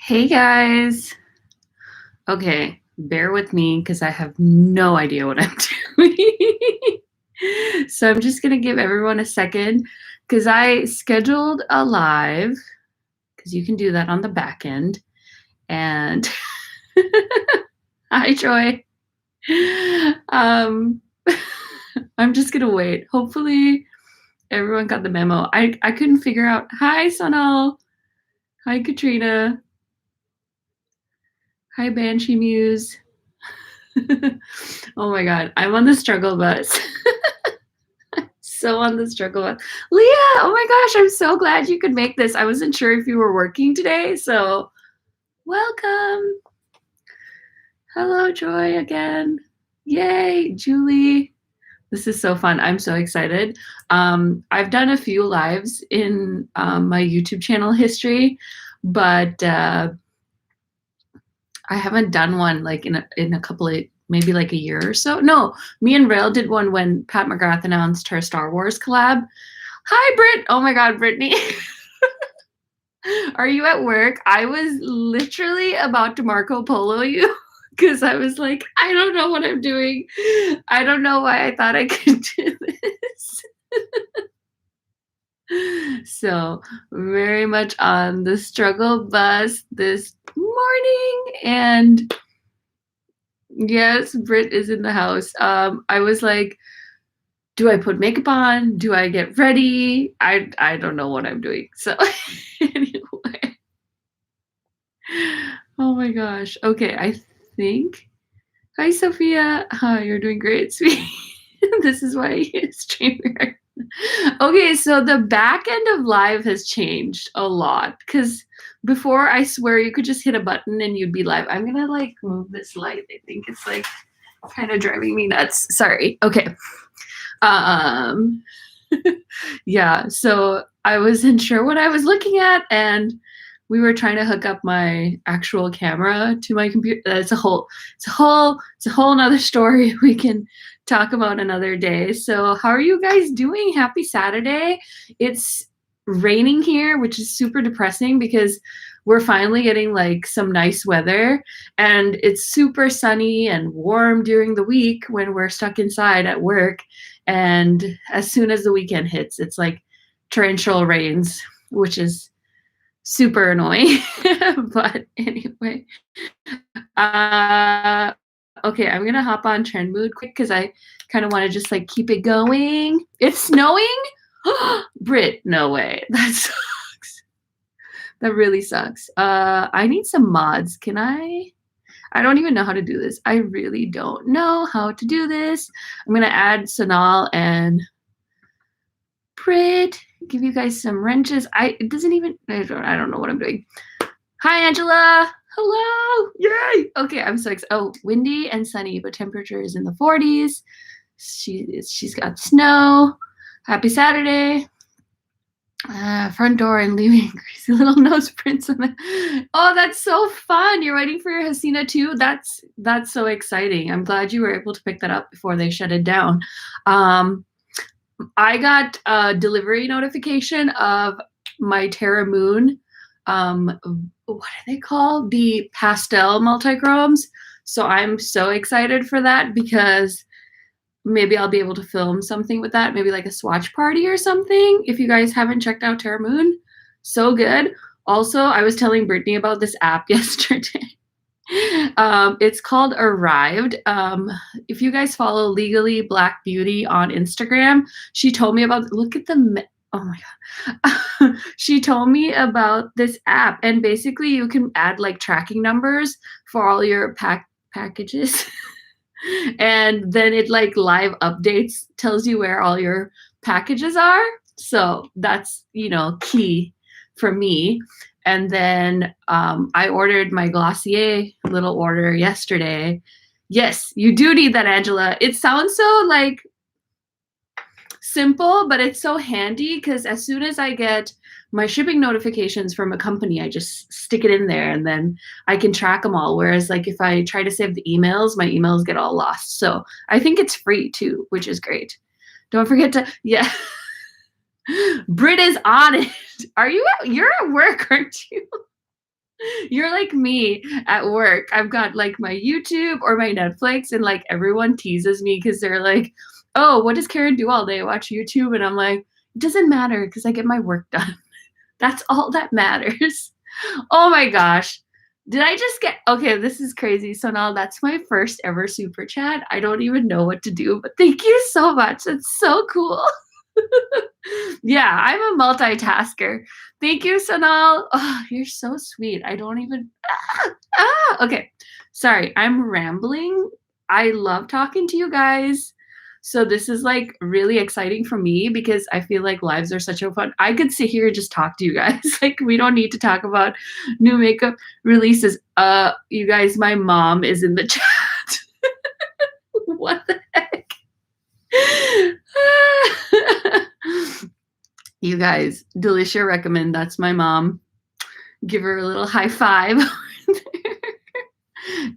Hey guys. Okay, bear with me because I have no idea what I'm doing. So I'm just gonna give everyone a second because I scheduled a live because you can do that on the back end. And hi Joy. Um I'm just gonna wait. Hopefully everyone got the memo. I couldn't figure out. Hi Sonal. Hi Katrina. Hi Banshee Muse. Oh my god, I'm on the struggle bus. So on the struggle bus. Leah, oh my gosh, I'm so glad you could make this. I wasn't sure if you were working today, so welcome. Hello, Joy again. Yay, Julie. This is so fun. I'm so excited. I've done a few lives in my YouTube channel history, but I haven't done one like in a couple of maybe like a year or so. No, me and Rail did one when Pat McGrath announced her Star Wars collab. Hi, Britt. Oh my God, Brittany. Are you at work? I was literally about to Marco Polo you because I was like, I don't know what I'm doing. I don't know why I thought I could do this. So, very much on the struggle bus this morning. And yes, Britt is in the house. I was like, do I put makeup on? Do I get ready? I don't know what I'm doing. So anyway. Oh my gosh. Okay, I think. Hi Sophia. You're doing great, sweet. This is why you streamer. Okay, so the back end of live has changed a lot because before I swear you could just hit a button and you'd be live. I'm gonna like move this light. I think it's like kind of driving me nuts. Sorry. Okay. Yeah, so I wasn't sure what I was looking at, and we were trying to hook up my actual camera to my computer. It's a whole nother story we can talk about another day. So how are you guys doing? Happy Saturday. It's raining here, which is super depressing because we're finally getting like some nice weather, and it's super sunny and warm during the week when we're stuck inside at work. And as soon as the weekend hits, it's like torrential rains, which is super annoying. But anyway, okay, I'm gonna hop on trend mood quick because I kind of want to just like keep it going. It's snowing. Brit, no way. That sucks. That really sucks. I need some mods. Can I don't even know how to do this. I really don't know how to do this. I'm gonna add Sonal and Brit. Give you guys some wrenches. It doesn't even. I don't know what I'm doing. Hi, Angela. Hello. Yay. Okay, I'm so excited. Oh, windy and sunny, but temperature is in the 40s. She's got snow. Happy Saturday. Front door and leaving greasy little nose prints on it. Oh, that's so fun. You're waiting for your Hasina too? That's so exciting. I'm glad you were able to pick that up before they shut it down. I got a delivery notification of my Terra Moon. What are they called? The pastel multichromes. So I'm so excited for that because maybe I'll be able to film something with that, maybe like a swatch party or something. If you guys haven't checked out Terra Moon, so good. Also, I was telling Brittany about this app yesterday. It's called Arrived. If you guys follow Legally Black Beauty on Instagram, she told me about, look at the, oh my God. She told me about this app, and basically you can add like tracking numbers for all your packages. And then it like live updates, tells you where all your packages are. So that's, key for me. And then I ordered my Glossier little order yesterday. Yes, you do need that, Angela. It sounds so like simple, but it's so handy because as soon as I get my shipping notifications from a company, I just stick it in there and then I can track them all. Whereas like if I try to save the emails, my emails get all lost. So I think it's free too, which is great. Don't forget to, yeah. Brit is on it. You're at work, aren't you? You're like me at work. I've got like my YouTube or my Netflix, and like everyone teases me because they're like, "Oh, what does Karen do all day? Watch YouTube?" And I'm like, "It doesn't matter because I get my work done. That's all that matters." Oh my gosh. Did I just get okay? This is crazy. So now that's my first ever super chat. I don't even know what to do, but thank you so much. That's so cool. Yeah, I'm a multitasker. Thank you, Sonal. Oh, you're so sweet. I don't even. Okay. Sorry, I'm rambling. I love talking to you guys. So this is like really exciting for me because I feel like lives are such a fun. I could sit here and just talk to you guys. Like we don't need to talk about new makeup releases. You guys, my mom is in the chat. What the heck? You guys, Delicia recommend. That's my mom. Give her a little high five.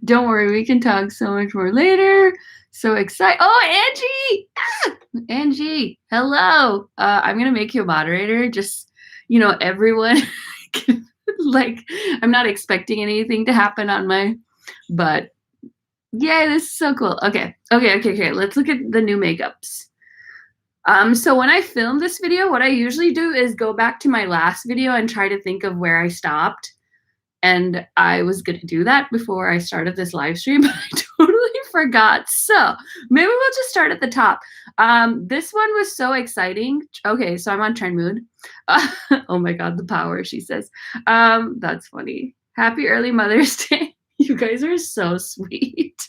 Don't worry, we can talk so much more later. So excited. Oh, Angie! Angie, hello. I'm gonna make you a moderator. Just, everyone. Like, I'm not expecting anything to happen on my, but yeah, this is so cool. Okay. Let's look at the new makeups. So when I film this video, what I usually do is go back to my last video and try to think of where I stopped. And I was going to do that before I started this live stream, but I totally forgot. So maybe we'll just start at the top. This one was so exciting. Okay, so I'm on trend mood. Oh my God, the power, she says. That's funny. Happy early Mother's Day. You guys are so sweet.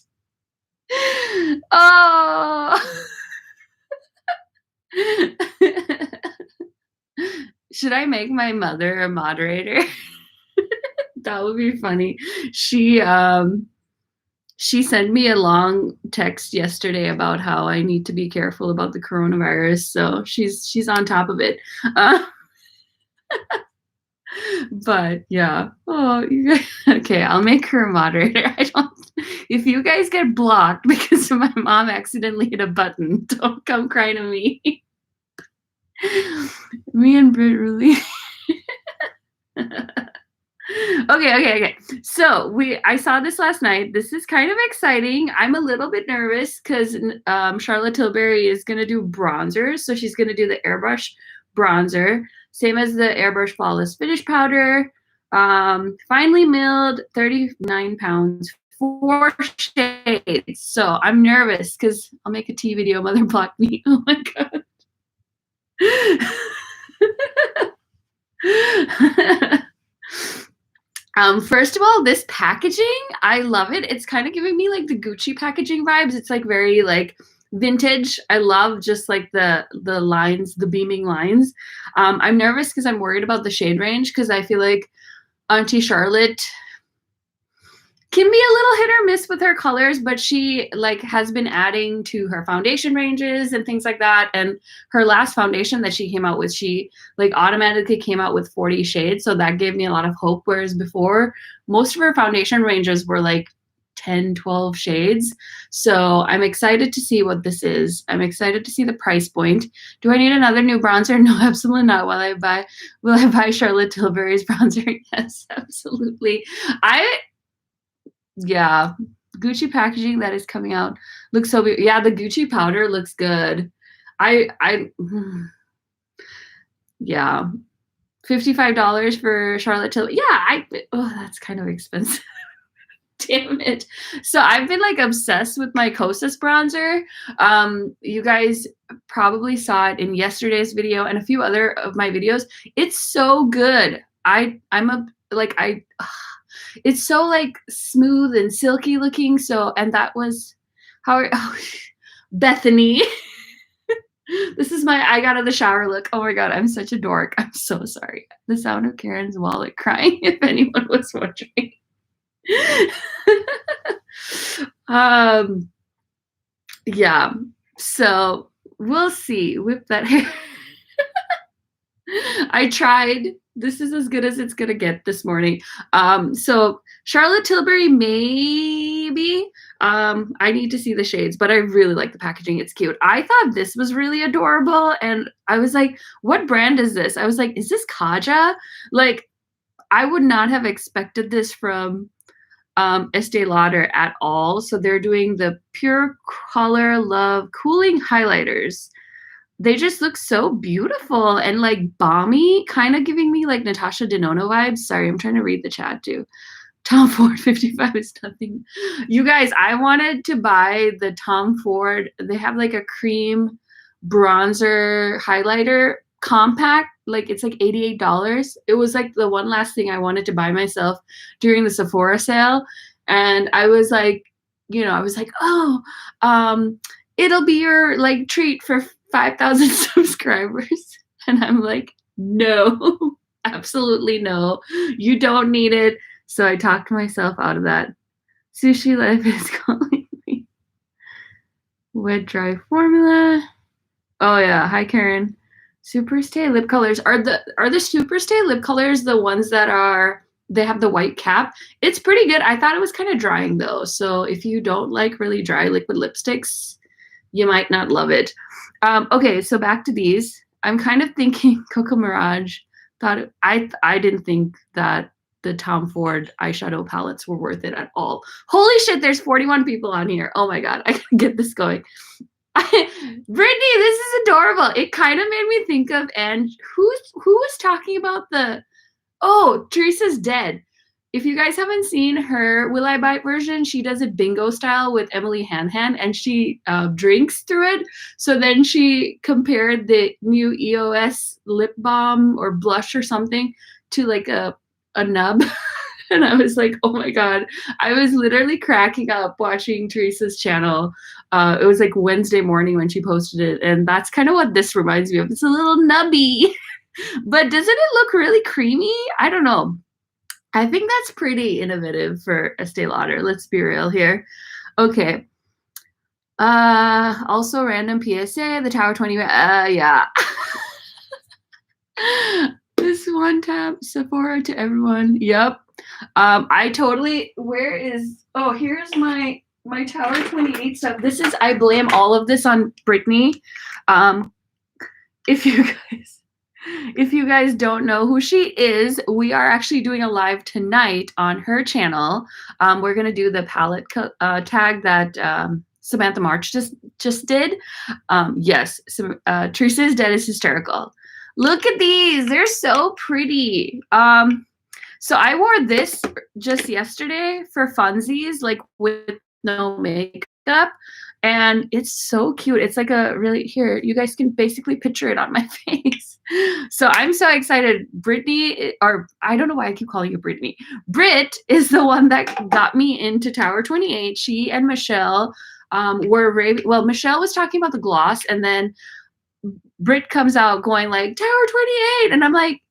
Oh. Should I make my mother a moderator? That would be funny. She sent me a long text yesterday about how I need to be careful about the coronavirus. So she's on top of it. But yeah. Oh, you guys, okay. I'll make her a moderator. If you guys get blocked because my mom accidentally hit a button, don't come cry to me. Me and Britt really. Okay. So I saw this last night. This is kind of exciting. I'm a little bit nervous because Charlotte Tilbury is gonna do bronzers. So she's gonna do the airbrush bronzer, same as the airbrush flawless finish powder. Finely milled, 39 pounds, 4 shades. So I'm nervous because I'll make a tea video. Mother blocked me. Oh my God. First of all, this packaging, I love it. It's kind of giving me like the Gucci packaging vibes. It's like very like vintage. I love just like the lines, the beaming lines. I'm nervous because I'm worried about the shade range because I feel like Auntie Charlotte can be a little hit or miss with her colors, but she like has been adding to her foundation ranges and things like that. And her last foundation that she came out with, she like automatically came out with 40 shades. So that gave me a lot of hope. Whereas before, most of her foundation ranges were like 10, 12 shades. So I'm excited to see what this is. I'm excited to see the price point. Do I need another new bronzer? No, absolutely not. Will I buy Charlotte Tilbury's bronzer? Yes, absolutely. Yeah, Gucci packaging that is coming out looks so beautiful. Yeah, the Gucci powder looks good. Yeah, $55 for Charlotte Tilbury. Yeah, that's kind of expensive. Damn it. So I've been like obsessed with my Kosas bronzer. You guys probably saw it in yesterday's video and a few other of my videos. It's so good. It's so like smooth and silky looking. So, and that was Bethany. This is my I got out of the shower look. Oh my God, I'm such a dork. I'm so sorry. The sound of Karen's wallet crying, if anyone was wondering. Yeah. So we'll see. Whip that hair. I tried. This is as good as it's gonna get this morning. So Charlotte Tilbury, maybe. I need to see the shades, but I really like the packaging. It's cute. I thought this was really adorable, and I was like, "What brand is this?" I was like, "Is this Kaja?" Like, I would not have expected this from Estee Lauder at all. So they're doing the Pure Color Love Cooling Highlighters. They just look so beautiful and like balmy, kind of giving me like Natasha Denona vibes. Sorry, I'm trying to read the chat too. Tom Ford 55 is nothing. You guys, I wanted to buy the Tom Ford. They have like a cream bronzer highlighter compact. Like it's like $88. It was like the one last thing I wanted to buy myself during the Sephora sale. And I was like, I was like, oh, it'll be your like treat for 5,000 subscribers. And I'm like, no, absolutely no. You don't need it. So I talked myself out of that. Sushi Life is calling me. Wet dry formula. Oh yeah, hi Karen. Superstay lip colors. Are the Superstay lip colors the ones that they have the white cap? It's pretty good. I thought it was kind of drying though. So if you don't like really dry liquid lipsticks, you might not love it. Okay, so back to these. I'm kind of thinking Coco Mirage. I didn't think that the Tom Ford eyeshadow palettes were worth it at all. Holy shit, there's 41 people on here. Oh my god, I gotta get this going. Brittany, this is adorable. It kind of made me think of, and who was talking about Teresa's Dead. If you guys haven't seen her Will I Bite version, she does it bingo style with Emily Hanhan, and she drinks through it. So then she compared the new EOS lip balm or blush or something to like a nub. And I was like, oh my god. I was literally cracking up watching Teresa's channel. It was like Wednesday morning when she posted it, and that's kind of what this reminds me of. It's a little nubby. But doesn't it look really creamy? I don't know. I think that's pretty innovative for Estee Lauder. Let's be real here. Okay. Also random PSA, the Tower 20, yeah. This one tab, Sephora to everyone. Yep. Here's my Tower 28 stuff. I blame all of this on Brittany. If you guys don't know who she is, we are actually doing a live tonight on her channel. We're gonna do the palette tag that Samantha March just did. Yes, Teresa's Dead is hysterical. Look at these, they're so pretty. So I wore this just yesterday for funsies, like with no makeup. And it's so cute. It's like here, you guys can basically picture it on my face. So I'm so excited. Brittany, or I don't know why I keep calling you Brittany. Britt is the one that got me into Tower 28. She and Michelle Michelle was talking about the gloss, and then Britt comes out going like, Tower 28. And I'm like,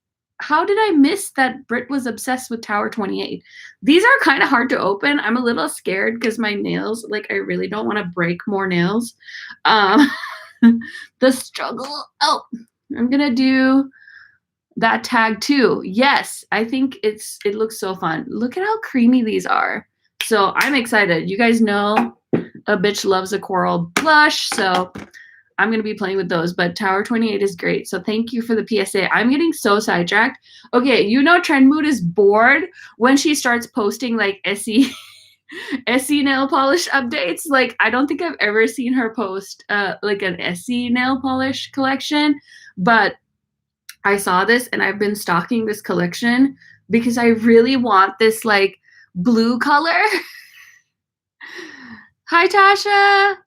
how did I miss that Britt was obsessed with Tower 28? These are kind of hard to open. I'm a little scared because my nails, like I really don't want to break more nails. The struggle. Oh, I'm going to do that tag too. Yes, I think it looks so fun. Look at how creamy these are. So I'm excited. You guys know a bitch loves a coral blush. So I'm going to be playing with those, but Tower 28 is great. So thank you for the PSA. I'm getting so sidetracked. Okay, Trend Mood is bored when she starts posting like Essie nail polish updates. Like, I don't think I've ever seen her post like an Essie nail polish collection, but I saw this and I've been stalking this collection because I really want this like blue color. Hi, Tasha.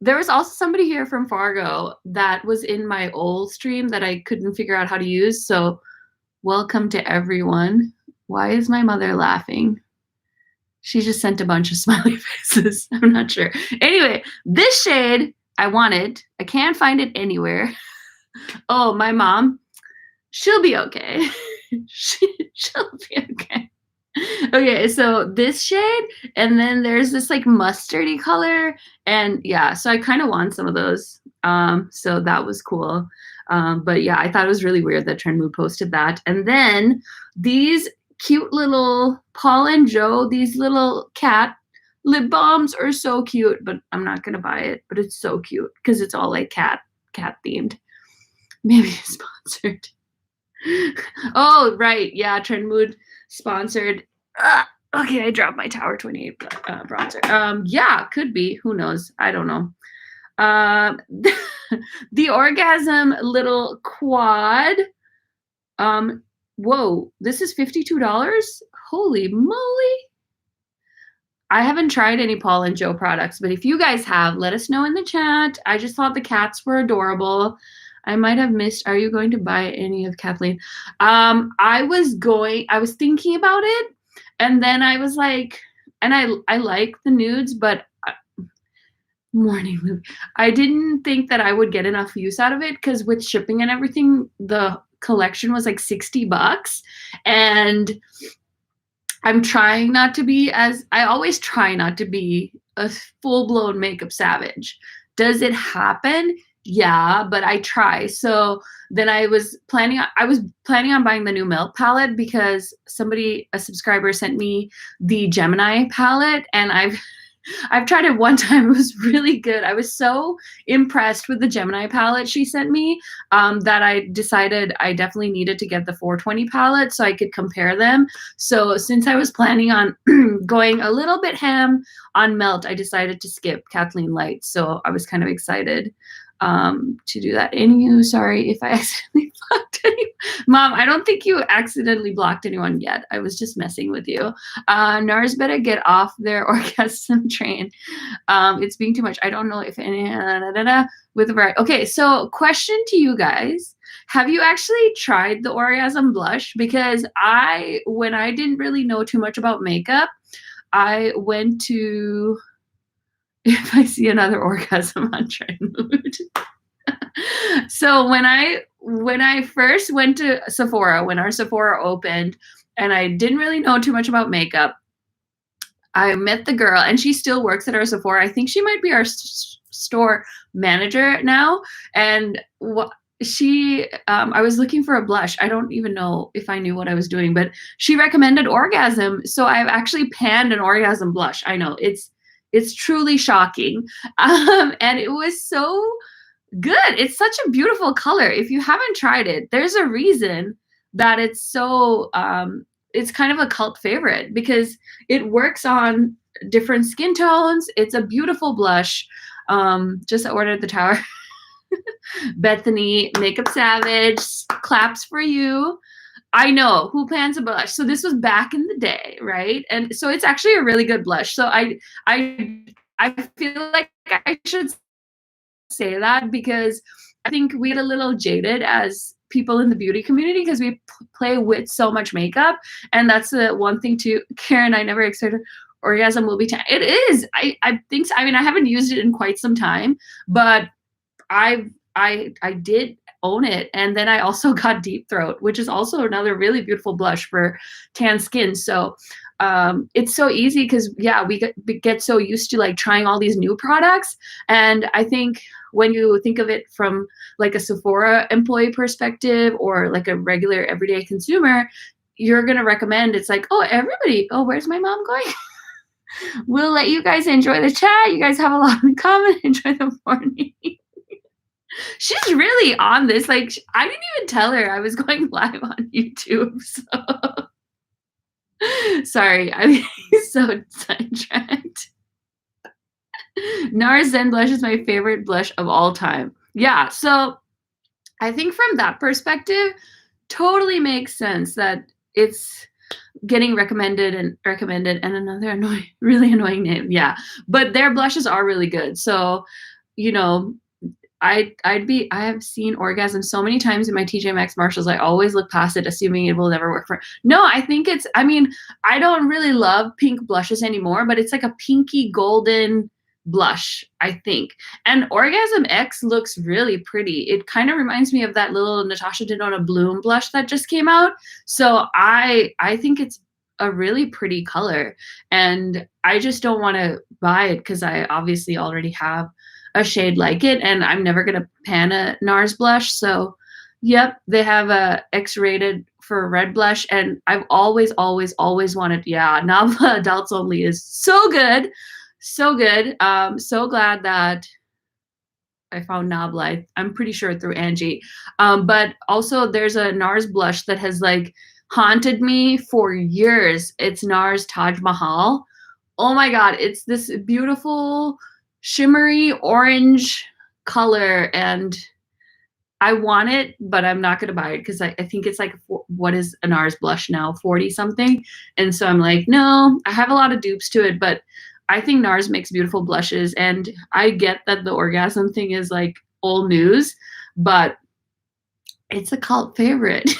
There was also somebody here from Fargo that was in my old stream that I couldn't figure out how to use. So welcome to everyone. Why is my mother laughing? She just sent a bunch of smiley faces. I'm not sure. Anyway, this shade, I want it. I can't find it anywhere. Oh, my mom, she'll be okay. She'll be okay. Okay, so this shade, and then there's this like mustardy color, and yeah, so I kind of want some of those. So that was cool. But yeah, I thought it was really weird that Trend Mood posted that. And then these cute little Paul and Joe, these little cat lip balms are so cute, but I'm not gonna buy it, but it's so cute because it's all like cat themed. Maybe sponsored. Oh, right. Yeah, Trend Mood sponsored. Okay, I dropped my Tower 28 bronzer. Yeah, could be. Who knows? I don't know. Um, the Orgasm little quad. Whoa, this is $52? Holy moly. I haven't tried any Paul and Joe products, but if you guys have, let us know in the chat. I just thought the cats were adorable. I might have missed. Are you going to buy any of Kathleen? I was thinking about it, and then I was like, and I like the nudes, but morning movie. I didn't think that I would get enough use out of it because with shipping and everything, the collection was like $60, and I'm trying not to be I always try not to be a full-blown makeup savage. Does it happen? Yeah, but I try. So then I was planning on buying the new Milk palette because a subscriber sent me the Gemini palette, and I've tried it one time. It was really good. I was so impressed with the Gemini palette she sent me that I decided I definitely needed to get the 420 palette so I could compare them. So since I was planning on going a little bit ham on Melt, I decided to skip Kathleen Light. So I was kind of excited to do that. Sorry if I accidentally blocked anyone. Mom, I don't think you accidentally blocked anyone yet. I was just messing with you. NARS better get off their orgasm train. It's being too much. I don't know if any with a variety. Okay, so question to you guys. Have you actually tried the orgasm blush? Because when I didn't really know too much about makeup, I went to if I see another orgasm on Trend Mood. So when I first went to Sephora, when our Sephora opened, and I didn't really know too much about makeup, I met the girl, and she still works at our Sephora. I think she might be our store manager now. And I was looking for a blush. I don't even know if I knew what I was doing, but she recommended Orgasm. So I've actually panned an Orgasm blush. I know it's truly shocking. And it was so good. It's such a beautiful color. If you haven't tried it, there's a reason that it's so, it's kind of a cult favorite because it works on different skin tones. It's a beautiful blush. Just ordered the Tower. Bethany, Makeup Savage, claps for you. I know, who pans a blush? So this was back in the day, right? And so it's actually a really good blush. So I feel like I should say that because I think we get a little jaded as people in the beauty community because we play with so much makeup. And that's the one thing too. Karen, I never expected Orgasm will be it is. I think so. I mean, I haven't used it in quite some time, but I did own it. And then I also got Deep Throat, which is also another really beautiful blush for tan skin. So it's so easy because we get so used to like trying all these new products. And I think when you think of it from like a Sephora employee perspective or like a regular everyday consumer, you're going to recommend it's like, where's my mom going? We'll let you guys enjoy the chat. You guys have a lot in common. Enjoy the morning. She's really on this. Like, I didn't even tell her I was going live on YouTube. So sorry, I'm so sidetracked. NARS Zen Blush is my favorite blush of all time. Yeah, so I think from that perspective, totally makes sense that it's getting recommended and another really annoying name. Yeah, but their blushes are really good. So, you know, I have seen Orgasm so many times in my TJ Maxx Marshalls. I always look past it, assuming it will never work for. No, I think I don't really love pink blushes anymore, but it's like a pinky golden blush, I think. And Orgasm X looks really pretty. It kind of reminds me of that little Natasha Denona Bloom blush that just came out. So I think it's a really pretty color, and I just don't want to buy it because I obviously already have a shade like it, and I'm never gonna pan a NARS blush. So yep, they have a X-rated for red blush, and I've always wanted. Nabla Adults Only is so good. So glad that I found Nabla. I'm pretty sure through Angie. But also there's a NARS blush that has like haunted me for years. It's NARS Taj Mahal. Oh my God, it's this beautiful shimmery orange color, and I want it, but I'm not going to buy it because I think it's like, what is a NARS blush now? 40 something. And so I'm like, no, I have a lot of dupes to it, but I think NARS makes beautiful blushes. And I get that the orgasm thing is like old news, but it's a cult favorite.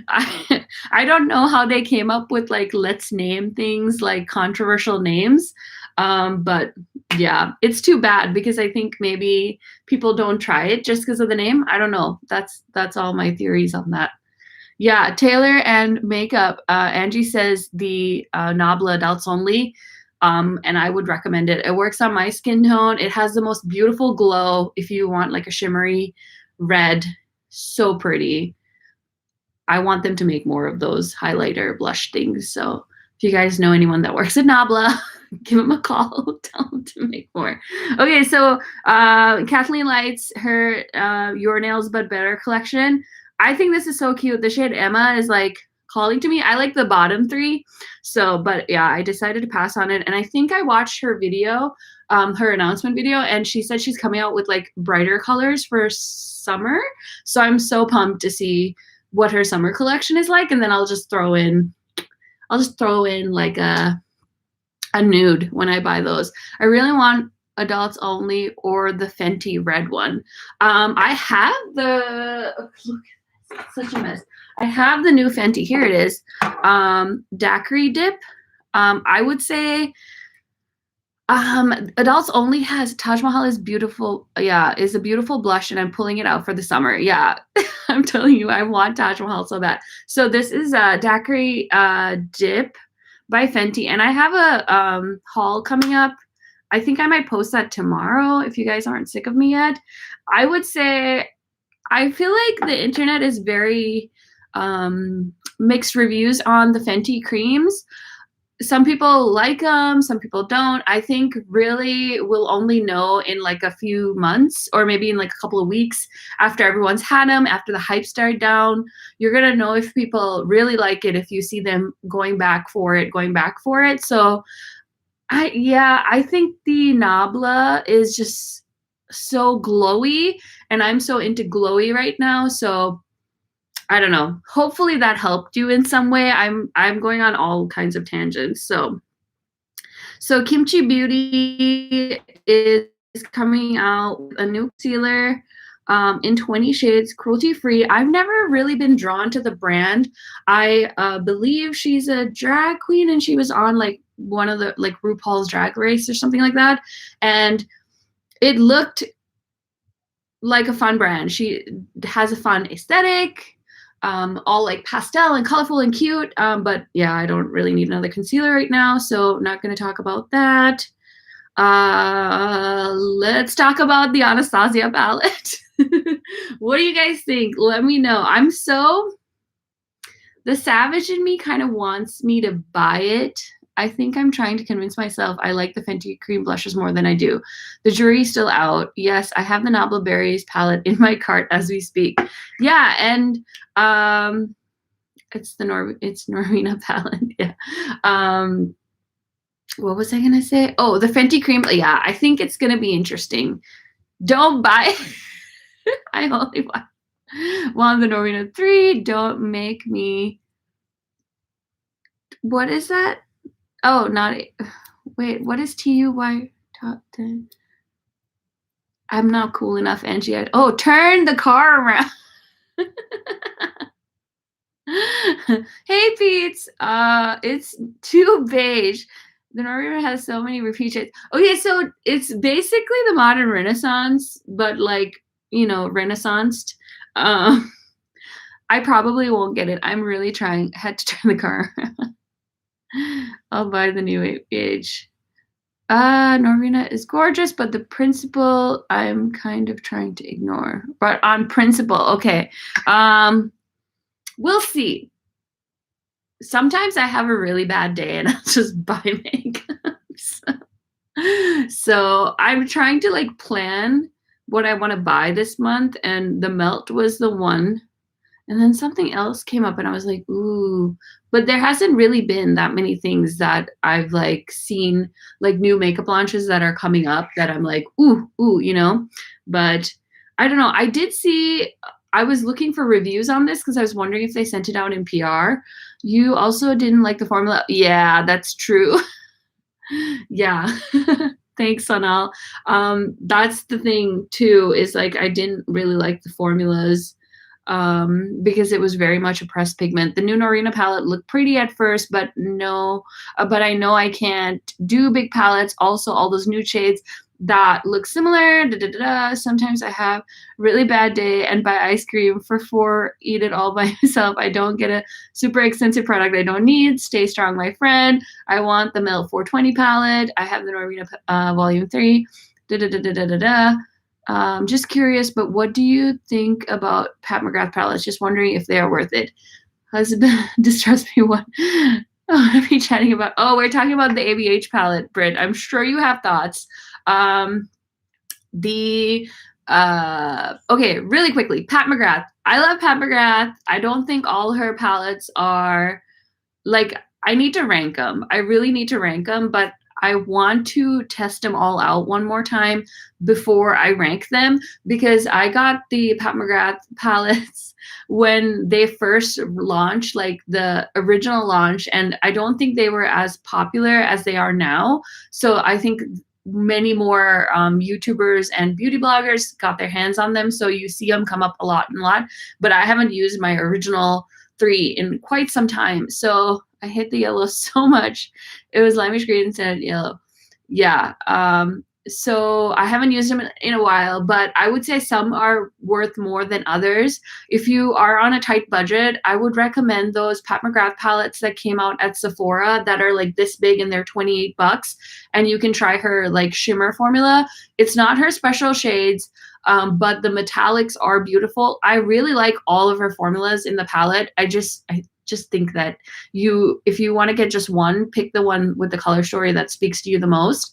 I don't know how they came up with like, let's name things like controversial names. But yeah, it's too bad because I think maybe people don't try it just because of the name. I don't know. That's all my theories on that. Yeah, Taylor and makeup. Angie says the Nabla Adults Only, and I would recommend it. It works on my skin tone. It has the most beautiful glow if you want like a shimmery red. So pretty. I want them to make more of those highlighter blush things. So if you guys know anyone that works at Nabla, give them a call. Tell them to make more. Okay, so Kathleen Lights, her Your Nails But Better collection. I think this is so cute. The shade Emma is like calling to me. I like the bottom three. So, but yeah, I decided to pass on it. And I think I watched her video, her announcement video, and she said she's coming out with like brighter colors for summer. So I'm so pumped to see what her summer collection is like, and then I'll just throw in like a nude when I buy those. I really want Adults Only or the Fenty red one. I have the look at this, it's such a mess. I have the new Fenty. Here it is. Daiquiri Dip. I would say Adults Only has Taj Mahal is beautiful. Yeah, is a beautiful blush, and I'm pulling it out for the summer. Yeah, I'm telling you, I want Taj Mahal so bad. So this is Daiquiri Dip by Fenty, and I have a haul coming up. I think I might post that tomorrow if you guys aren't sick of me yet. I would say I feel like the internet is very mixed reviews on the Fenty creams. Some people like them, some people don't. I think really we'll only know in like a few months or maybe in like a couple of weeks after everyone's had them, after the hype started down. You're going to know if people really like it if you see them going back for it. So I think the Nabla is just so glowy, and I'm so into glowy right now. So I don't know. Hopefully that helped you in some way. I'm going on all kinds of tangents. So Kimchi Beauty is coming out with a new concealer in 20 shades, cruelty-free. I've never really been drawn to the brand. I believe she's a drag queen, and she was on like one of the like RuPaul's Drag Race or something like that. And it looked like a fun brand. She has a fun aesthetic. All like pastel and colorful and cute. But yeah, I don't really need another concealer right now, so not going to talk about that. Let's talk about the Anastasia palette. What do you guys think? Let me know. The savage in me kind of wants me to buy it. I think I'm trying to convince myself I like the Fenty cream blushes more than I do. The jury's still out. Yes, I have the Nabla Berries palette in my cart as we speak. Yeah, and it's Norvina palette. Yeah. What was I gonna say? Oh, the Fenty cream. Yeah, I think it's gonna be interesting. Don't buy. I only want the Norvina 3. Don't make me. What is that? Oh, not. Wait, what is TUY top 10? I'm not cool enough, Angie. Oh, turn the car around. Hey, Pete's. It's too beige. The Norvina has so many repeat shades. Okay, so it's basically the modern Renaissance, but like, Renaissanced. I probably won't get it. I'm really trying. I had to turn the car around. I'll buy the new ABH. Norvina is gorgeous, but the principle I'm kind of trying to ignore. But on principle, okay. We'll see. Sometimes I have a really bad day and I'll just buy makeup. So So I'm trying to like plan what I want to buy this month, and the Melt was the one. And then something else came up and I was like, ooh, but there hasn't really been that many things that I've like seen, like new makeup launches that are coming up that I'm like, ooh, you know, but I don't know. I was looking for reviews on this because I was wondering if they sent it out in PR. You also didn't like the formula. Yeah, that's true. Yeah. Thanks, Sonal. That's the thing too, is like I didn't really like the formulas because it was very much a pressed pigment. The new Norvina palette looked pretty at first, but no, but I know I can't do big palettes. Also, all those nude shades that look similar. Da, da, da, da. Sometimes I have really bad day and buy ice cream for 4, eat it all by myself. I don't get a super expensive product I don't need. Stay strong, my friend. I want the Melt 420 palette. I have the Norvina Volume 3. Da, da, da, da, da, da, da. Just curious, but what do you think about Pat McGrath palettes? Just wondering if they are worth it. Husband distrust me. What? Oh, what are we chatting about? Oh, we're talking about the ABH palette, Britt. I'm sure you have thoughts. Okay, really quickly, Pat McGrath. I love Pat McGrath. I don't think all her palettes are like, I need to rank them. I really need to rank them, but I want to test them all out one more time before I rank them, because I got the Pat McGrath palettes when they first launched, like the original launch, and I don't think they were as popular as they are now. So I think many more YouTubers and beauty bloggers got their hands on them. So you see them come up a lot, but I haven't used my original 3 in quite some time. So I hate the yellow so much. It was limeish green instead of yellow. Yeah. So I haven't used them in a while, but I would say some are worth more than others. If you are on a tight budget, I would recommend those Pat McGrath palettes that came out at Sephora that are like this big and they're $28. And you can try her like shimmer formula. It's not her special shades, but the metallics are beautiful. I really like all of her formulas in the palette. I just think that if you want to get just one, pick the one with the color story that speaks to you the most.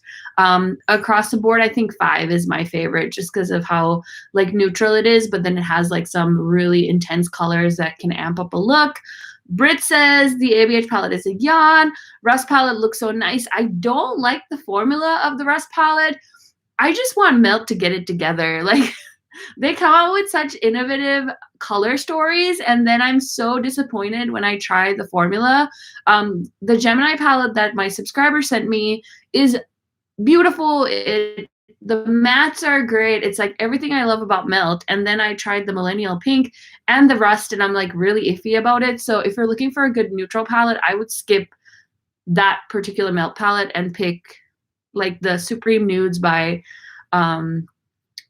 Across the board, I think 5 is my favorite just because of how like neutral it is, but then it has like some really intense colors that can amp up a look. Britt says the ABH palette is a yawn. Rust palette looks so nice. I don't like the formula of the Rust palette. I just want Melt to get it together. Like, they come out with such innovative color stories, and then I'm so disappointed when I try the formula. The Gemini palette that my subscriber sent me is beautiful. The mattes are great. It's like everything I love about Melt. And then I tried the Millennial Pink and the Rust, and I'm like really iffy about it. So if you're looking for a good neutral palette, I would skip that particular Melt palette and pick like the Supreme Nudes by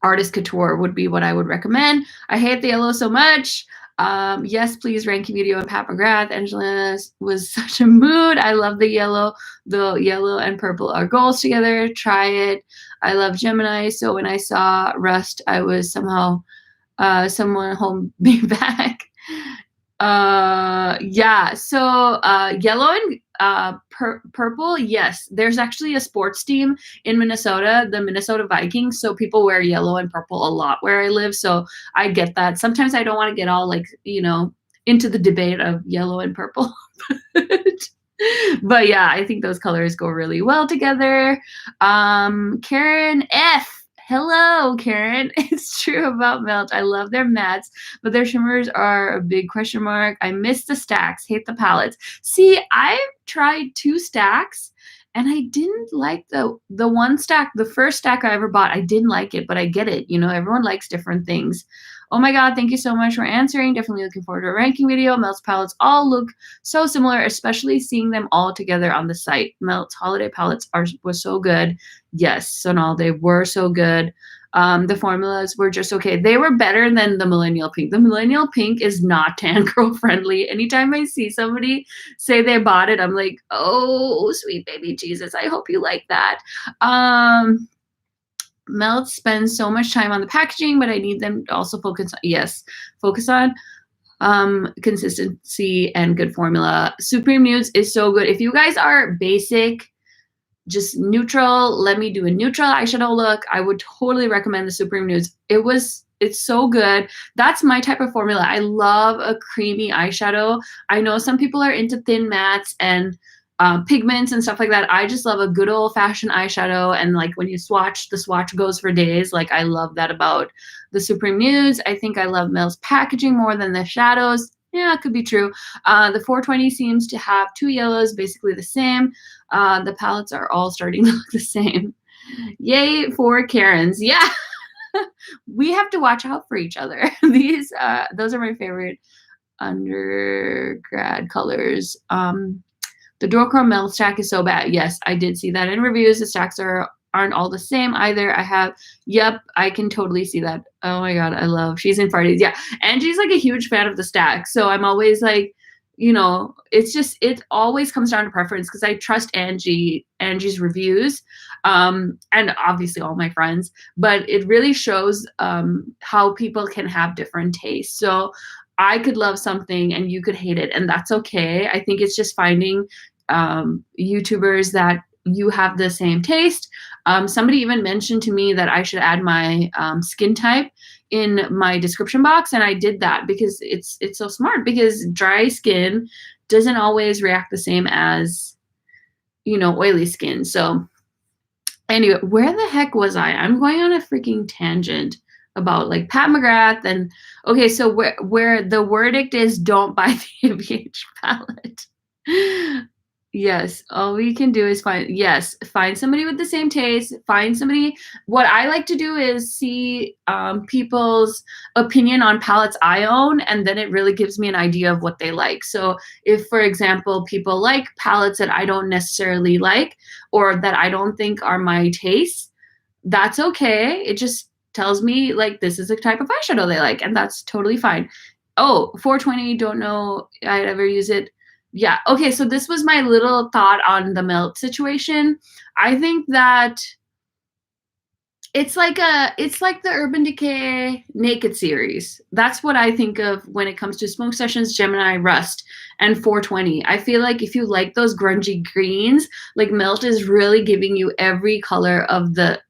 Artist Couture would be what I would recommend. I hate the yellow so much. Yes, please, ranking video and Pat McGrath. Angelina was such a mood. I love the yellow. The yellow and purple are goals together. Try it. I love Gemini. So when I saw Rust, I was somehow someone hold me back. Yeah. So yellow and purple, yes. There's actually a sports team in Minnesota, the Minnesota Vikings. So people wear yellow and purple a lot where I live. So I get that. Sometimes I don't want to get all like, into the debate of yellow and purple. But yeah, I think those colors go really well together. Karen F. Hello, Karen. It's true about Melt. I love their mattes, but their shimmers are a big question mark. I miss the stacks. Hate the palettes. See, I've tried 2 stacks, and I didn't like the one stack. The first stack I ever bought, I didn't like it, but I get it. Everyone likes different things. Oh my God, thank you so much for answering. Definitely looking forward to a ranking video. Melt's palettes all look so similar, especially seeing them all together on the site. Melt's holiday palettes was so good. Yes, Sonal, they were so good. The formulas were just okay. They were better than the Millennial Pink. The Millennial Pink is not tan girl friendly. Anytime I see somebody say they bought it, I'm like, oh, sweet baby Jesus, I hope you like that. Melt spends so much time on the packaging, but I need them to also focus on consistency and good formula. Supreme Nudes is so good. If you guys are basic just neutral. Let me do a neutral eyeshadow look. I would totally recommend the Supreme Nudes. It's so good. That's my type of formula. I love a creamy eyeshadow. I know some people are into thin mattes and pigments and stuff like that. I just love a good old fashioned eyeshadow. And like when you swatch, the swatch goes for days. Like I love that about the Supreme Nudes. I think I love Mel's packaging more than the shadows. Yeah, it could be true. The 420 seems to have two yellows, basically the same. The palettes are all starting to look the same. Yay for Karens. Yeah. We have to watch out for each other. Those are my favorite undergrad colors. The duochrome Mel stack is so bad. Yes, I did see that in reviews. The stacks aren't all the same either. Yep, I can totally see that. Oh my God, I love, she's in parties. Yeah, Angie's like a huge fan of the stack. So I'm always like, it always comes down to preference because I trust Angie's reviews, and obviously all my friends, but it really shows how people can have different tastes. So I could love something and you could hate it, and that's okay. I think it's just finding YouTubers that you have the same taste. Somebody even mentioned to me that I should add my skin type in my description box, and I did that because it's so smart, because dry skin doesn't always react the same as oily skin. So anyway, where the heck was I? I'm going on a freaking tangent about like Pat McGrath. And okay, so where the verdict is, don't buy the ABH palette. Yes, all we can do is find somebody with the same taste. Find somebody. What I like to do is see people's opinion on palettes I own, and then it really gives me an idea of what they like. So if, for example, people like palettes that I don't necessarily like or that I don't think are my taste, that's okay. It just tells me like this is the type of eyeshadow they like, and that's totally fine. Oh, 420, don't know I'd ever use it. Yeah. Okay. So this was my little thought on the melt situation. I think that it's like the Urban Decay Naked series. That's what I think of when it comes to Smoke Sessions, Gemini, Rust, and 420. I feel like if you like those grungy greens, like Melt is really giving you every color of the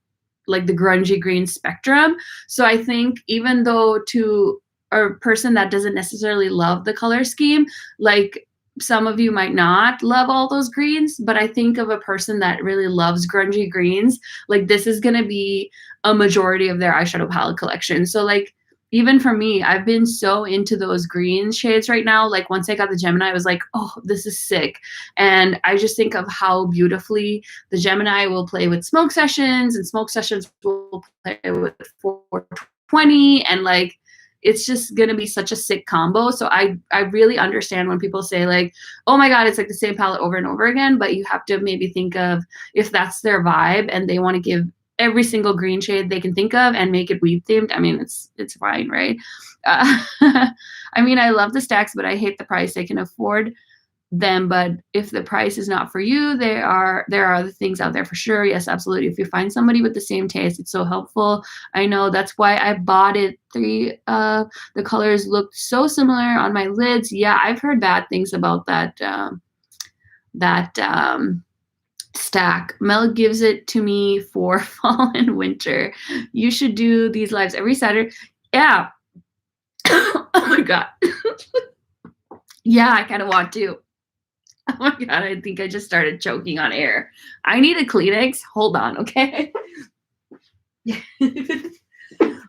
grungy green spectrum. So I think even though to a person that doesn't necessarily love the color scheme, like some of you might not love all those greens, but I think of a person that really loves grungy greens, like this is going to be a majority of their eyeshadow palette collection. So like, even for me, I've been so into those green shades right now. Like once I got the Gemini, I was like, oh, this is sick. And I just think of how beautifully the Gemini will play with Smoke Sessions, and Smoke Sessions will play with 420, and like, it's just going to be such a sick combo. So I really understand when people say like, oh my God, it's like the same palette over and over again, but you have to maybe think of if that's their vibe and they want to give every single green shade they can think of and make it weed themed. I mean, it's fine, right? I mean, I love the stacks, but I hate the price. I can afford them, but if the price is not for you, there are other things out there for sure. Yes, absolutely. If you find somebody with the same taste, it's so helpful. I know that's why I bought it. The colors looked so similar on my lids. Yeah, I've heard bad things about that stack. Mel gives it to me for fall and winter. You should do these lives every Saturday. Yeah. Oh my God. Yeah, I kind of want to. Oh my God, I think I just started choking on air. I need a Kleenex. Hold on, okay?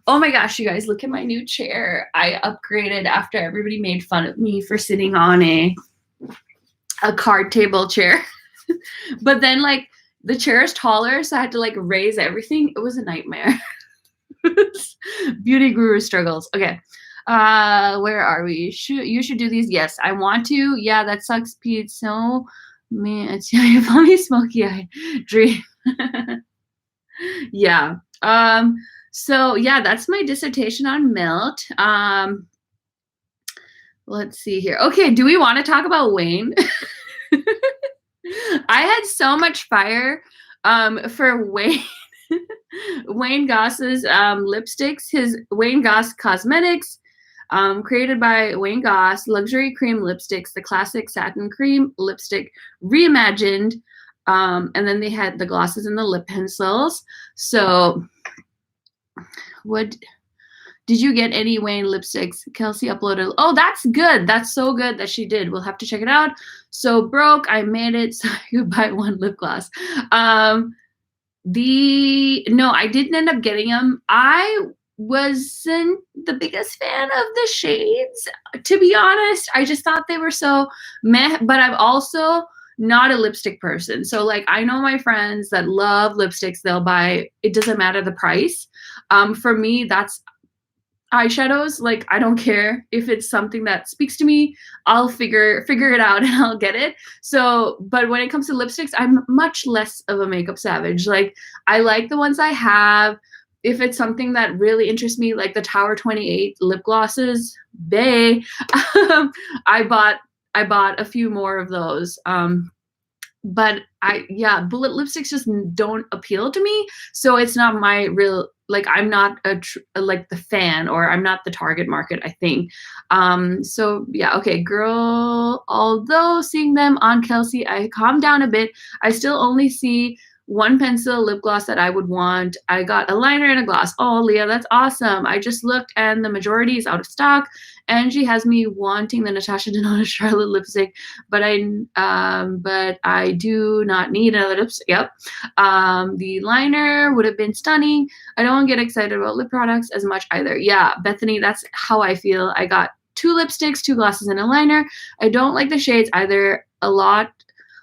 Oh my gosh, you guys, look at my new chair. I upgraded after everybody made fun of me for sitting on a card table chair. But then like the chair is taller, so I had to like raise everything. It was a nightmare. Beauty guru struggles. Okay. Where are we? You should do these. Yes, I want to. Yeah, that sucks, Pete. So, man, it's you probably smoky eye dream. Yeah. So yeah, that's my dissertation on Melt. Let's see here. Okay, do we want to talk about Wayne? I had so much fire for Wayne. Wayne Goss's lipsticks, his Wayne Goss Cosmetics, created by Wayne Goss, luxury cream lipsticks, the classic satin cream lipstick reimagined. And then they had the glosses and the lip pencils. So what did you get any Wayne lipsticks? Kelsey uploaded. Oh, that's good. That's so good that she did. We'll have to check it out. So broke, I made it so you buy one lip gloss. No, I didn't end up getting them. I wasn't the biggest fan of the shades, to be honest. I just thought they were so meh, but I'm also not a lipstick person. So like I know my friends that love lipsticks, they'll buy, it doesn't matter the price. For me, that's eyeshadows. Like I don't care if it's something that speaks to me, I'll figure it out and I'll get it. So but when it comes to lipsticks, I'm much less of a makeup savage. Like I like the ones I have. If it's something that really interests me, like the Tower 28 lip glosses, bae, I bought a few more of those. But bullet lipsticks just don't appeal to me. So it's not my real, like I'm not like the fan, or I'm not the target market, I think. So yeah, okay, girl, although seeing them on Kelsey, I calmed down a bit. I still only see one pencil lip gloss that I would want. I got a liner and a gloss. Oh, Leah, that's awesome. I just looked and the majority is out of stock. Angie has me wanting the Natasha Denona Charlotte lipstick, but I do not need another lipstick. Yep. The liner would have been stunning. I don't get excited about lip products as much either. Yeah, Bethany, that's how I feel. I got 2 lipsticks, 2 glosses, and a liner. I don't like the shades either. A lot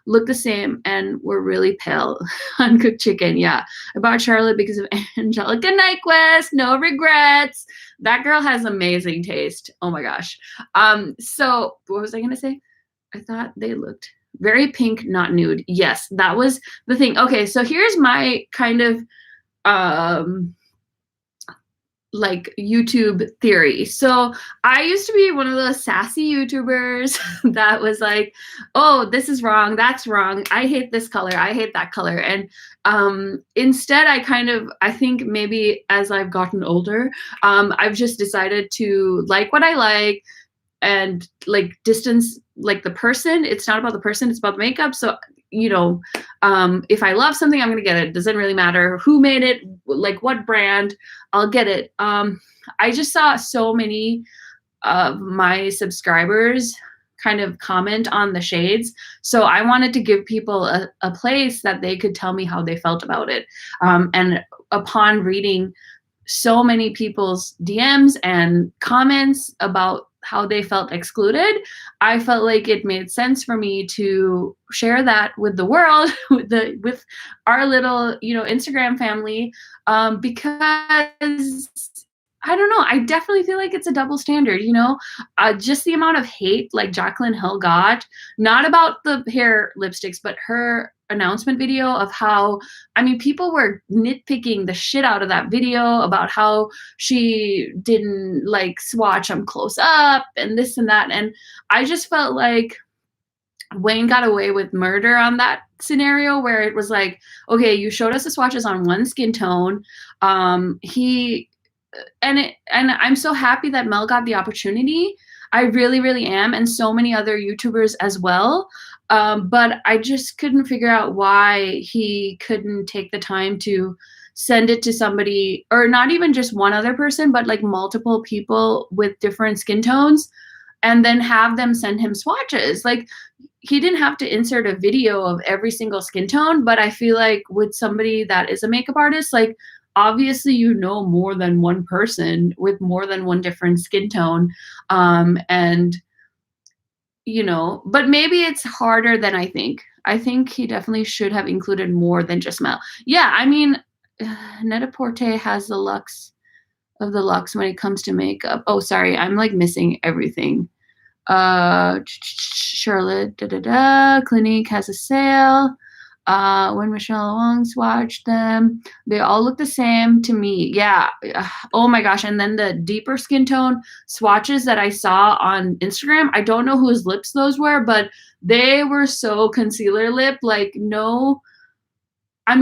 look the same and were really pale. Uncooked chicken. Yeah. I bought Charlotte because of Angelica Nyquist. No regrets. That girl has amazing taste. Oh my gosh. So what was I going to say? I thought they looked very pink, not nude. Yes, that was the thing. Okay. So here's my kind of, like YouTube theory. So I used to be one of those sassy YouTubers that was like, oh, this is wrong, that's wrong, I hate this color, I hate that color. And instead I think maybe as I've gotten older, I've just decided to like what I like and like distance like the person. It's not about the person, it's about the makeup. So if I love something, I'm gonna get it. It doesn't really matter who made it, like what brand, I'll get it. I just saw so many of my subscribers kind of comment on the shades. So I wanted to give people a place that they could tell me how they felt about it. And upon reading so many people's DMs and comments about how they felt excluded, I felt like it made sense for me to share that with the world, with our little, Instagram family, because I don't know, I definitely feel like it's a double standard, just the amount of hate like Jaclyn Hill got, not about the hair lipsticks, but her announcement video of how, people were nitpicking the shit out of that video about how she didn't like swatch them close up and this and that. And I just felt like Wayne got away with murder on that scenario, where it was like, okay, you showed us the swatches on one skin tone. And I'm so happy that Mel got the opportunity. I really, really am. And so many other YouTubers as well. But I just couldn't figure out why he couldn't take the time to send it to somebody, or not even just one other person, but like multiple people with different skin tones, and then have them send him swatches. Like he didn't have to insert a video of every single skin tone, but I feel like with somebody that is a makeup artist, like obviously more than one person with more than one different skin tone. But maybe it's harder than I think. I think he definitely should have included more than just Mel. Yeah, Net-a-Porter has the luxe of the luxe when it comes to makeup. Oh, sorry, I'm like missing everything. Charlotte, Clinique has a sale. When Michelle Wong swatched them, they all look the same to me. Yeah. Oh my gosh. And then the deeper skin tone swatches that I saw on Instagram, I don't know whose lips those were, but they were so concealer lip. Like, no, I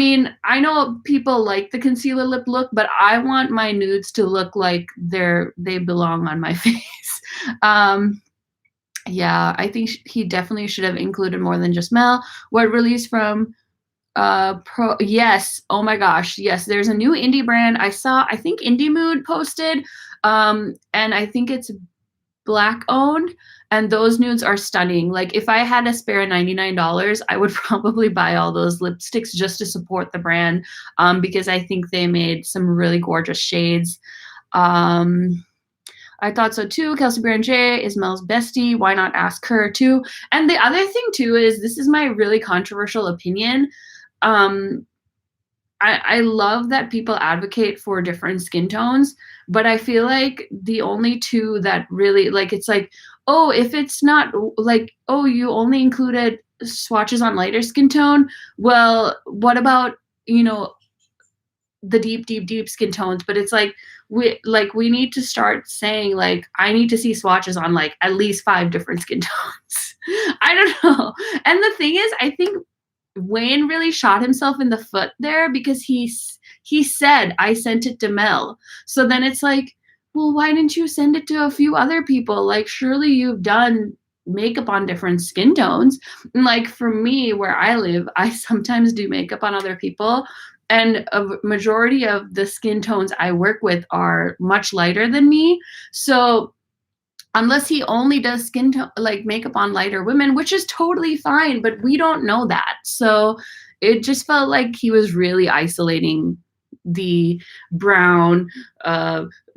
know people like the concealer lip look, but I want my nudes to look like they belong on my face. Yeah, I think he definitely should have included more than just Mel. What released from Yes. Oh my gosh. Yes. There's a new indie brand. I think Indie Mood posted, and I think it's Black owned, and those nudes are stunning. Like if I had to spare $99, I would probably buy all those lipsticks just to support the brand, because I think they made some really gorgeous shades. Um, I thought so too. Kelsey Brand J is Mel's bestie. Why not ask her too? And the other thing too is, this is my really controversial opinion. Um, I love that people advocate for different skin tones, but I feel like the only two that really, like, it's like, oh, if it's not like, oh, you only included swatches on lighter skin tone. Well, what about, the deep, deep, deep skin tones? But it's like, we need to start saying, like, I need to see swatches on like at least 5 different skin tones. I don't know. And the thing is, I think Wayne really shot himself in the foot there, because he said, I sent it to Mel. So then it's like, well, why didn't you send it to a few other people? Like, surely you've done makeup on different skin tones. And like for me, where I live, I sometimes do makeup on other people. And a majority of the skin tones I work with are much lighter than me. So unless he only does skin tone, like makeup on lighter women, which is totally fine, but we don't know that. So it just felt like he was really isolating the brown,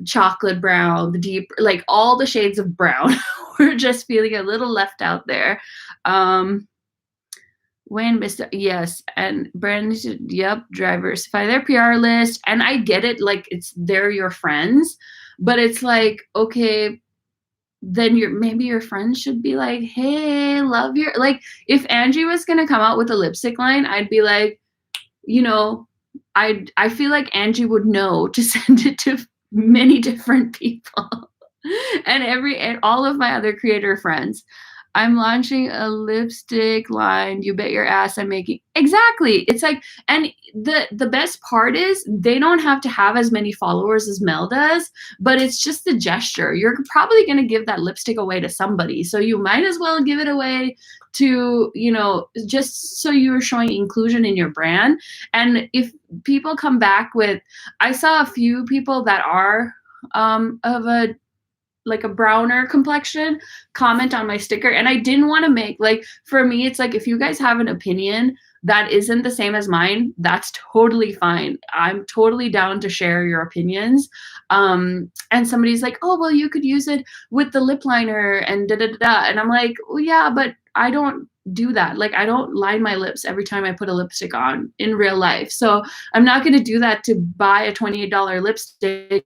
chocolate brown, the deep, like all the shades of brown. We're just feeling a little left out there. When Mr. Yes, and brands, yep, diversify their PR list. And I get it, like they're your friends, but it's like, okay, then maybe your friends should be like, hey, love your, like, if Angie was gonna come out with a lipstick line, I'd be like, I feel like Angie would know to send it to many different people. and all of my other creator friends. I'm launching a lipstick line. You bet your ass I'm making. Exactly. It's like, and the best part is they don't have to have as many followers as Mel does, but it's just the gesture. You're probably going to give that lipstick away to somebody. So you might as well give it away to, just so you're showing inclusion in your brand. And if people come back with, I saw a few people that are of a browner complexion comment on my sticker, and I didn't want to make, like, for me it's like, if you guys have an opinion that isn't the same as mine, that's totally fine. I'm totally down to share your opinions. And somebody's like, oh well, you could use it with the lip liner and da da da da, and I'm like, well, yeah, but I don't do that. Like, I don't line my lips every time I put a lipstick on in real life, so I'm not going to do that to buy a $28 lipstick,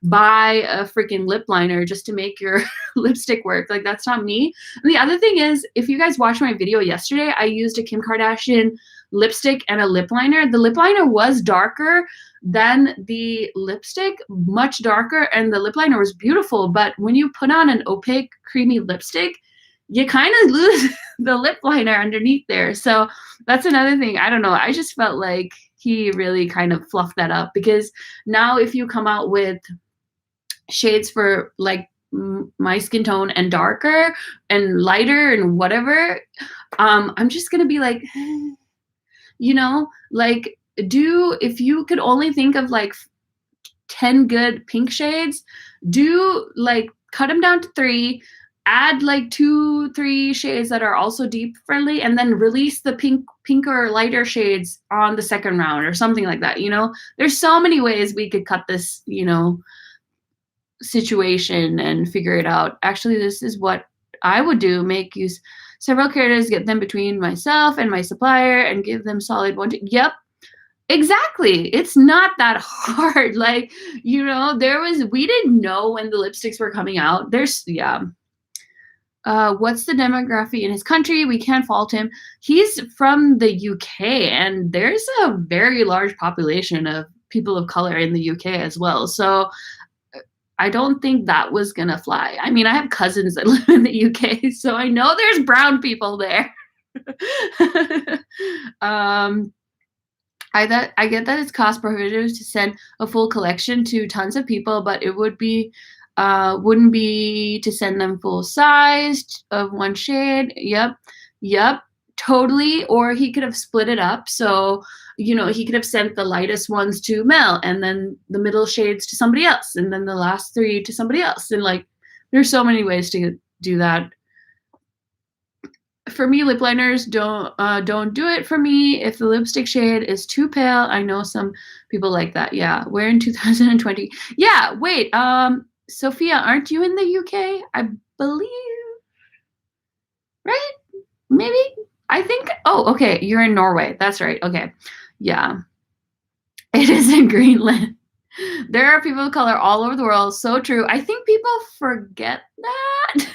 buy a freaking lip liner just to make your lipstick work. Like, that's not me. And the other thing is, if you guys watched my video yesterday, I used a Kim Kardashian lipstick and a lip liner. The lip liner was darker than the lipstick, much darker, and the lip liner was beautiful. But when you put on an opaque, creamy lipstick, you kind of lose the lip liner underneath there. So that's another thing. I don't know. I just felt like he really kind of fluffed that up, because now if you come out with shades for like my skin tone and darker and lighter and whatever, I'm just gonna be like, like, if you could only think of like 10 good pink shades, cut them down to 3, add like 2-3 shades that are also deep friendly, and then release the pinker lighter shades on the second round or something like that. There's so many ways we could cut this situation and figure it out. Actually, this is what I would do: use several characters, get them between myself and my supplier, and give them solid one. Yep, exactly. It's not that hard. Like, we didn't know when the lipsticks were coming out. What's the demographic in his country? We can't fault him. He's from the UK, and there's a very large population of people of color in the UK as well. So I don't think that was going to fly. I mean, I have cousins that live in the UK, so I know there's brown people there. I get that it's cost prohibitive to send a full collection to tons of people, but it wouldn't be to send them full size of one shade. Yep. Totally, or he could have split it up. So, you know, he could have sent the lightest ones to Mel and then the middle shades to somebody else and then the last 3 to somebody else. And like, there's so many ways to do that. For me, lip liners don't do it for me. If the lipstick shade is too pale, I know some people like that. Yeah, we're in 2020. Yeah, wait, Sophia, aren't you in the UK? I believe, right? Maybe? I think, oh, okay, you're in Norway. That's right. Okay. Yeah. It is in Greenland. There are people of color all over the world. So true. I think people forget that.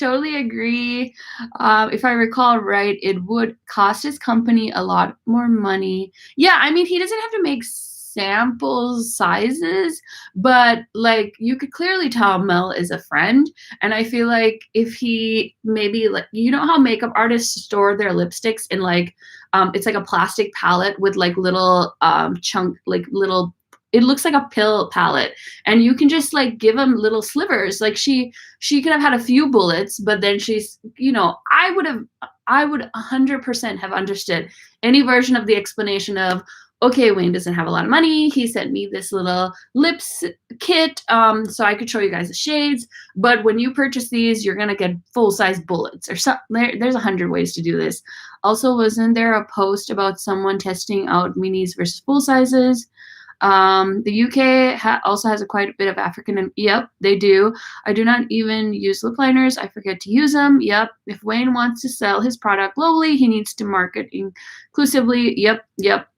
Totally agree. If I recall right, it would cost his company a lot more money. Yeah, I mean, he doesn't have to make samples sizes, but like you could clearly tell Mel is a friend. And I feel like if he maybe, like, you know how makeup artists store their lipsticks in like it's like a plastic palette with like little little, it looks like a pill palette, and you can just like give them little slivers. Like she could have had a few bullets, but then she's, you know, I would 100% have understood any version of the explanation of, okay, Wayne doesn't have a lot of money. He sent me this little lips kit so I could show you guys the shades. But when you purchase these, you're going to get full-size bullets or something. There's 100 ways to do this. Also, wasn't there a post about someone testing out minis versus full sizes? The UK also has quite a bit of African, and yep, they do. I do not even use lip liners. I forget to use them. Yep. If Wayne wants to sell his product globally, he needs to market inclusively. Yep.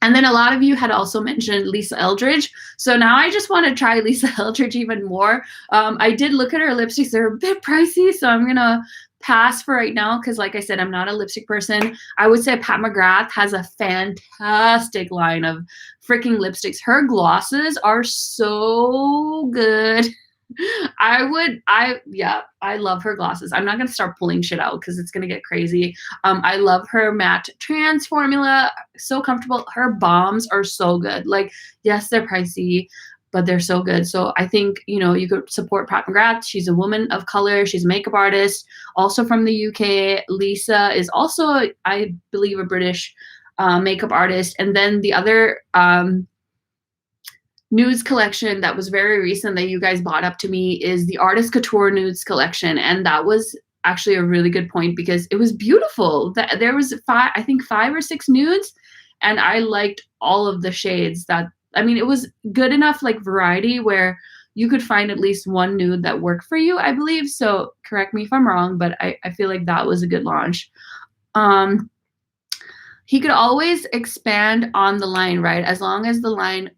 And then a lot of you had also mentioned Lisa Eldridge. So now I just want to try Lisa Eldridge even more. I did look at her lipsticks. They're a bit pricey, so I'm going to pass for right now because, like I said, I'm not a lipstick person. I would say Pat McGrath has a fantastic line of freaking lipsticks. Her glosses are so good. I love her glosses. I'm not going to start pulling shit out because it's going to get crazy. I love her matte trans formula. So comfortable. Her bombs are so good. Like, yes, they're pricey, but they're so good. So I think, you know, you could support Pat McGrath. She's a woman of color. She's a makeup artist, also from the UK. Lisa is also, I believe, a British makeup artist. And then the other nudes collection that was very recent that you guys brought up to me is the Artist Couture nudes collection. And that was actually a really good point because it was beautiful. There was I think 5 or 6 nudes, and I liked all of the shades. It was good enough like variety where you could find at least one nude that worked for you, I believe. So correct me if I'm wrong, but I feel like that was a good launch. He could always expand on the line, right? As long as the line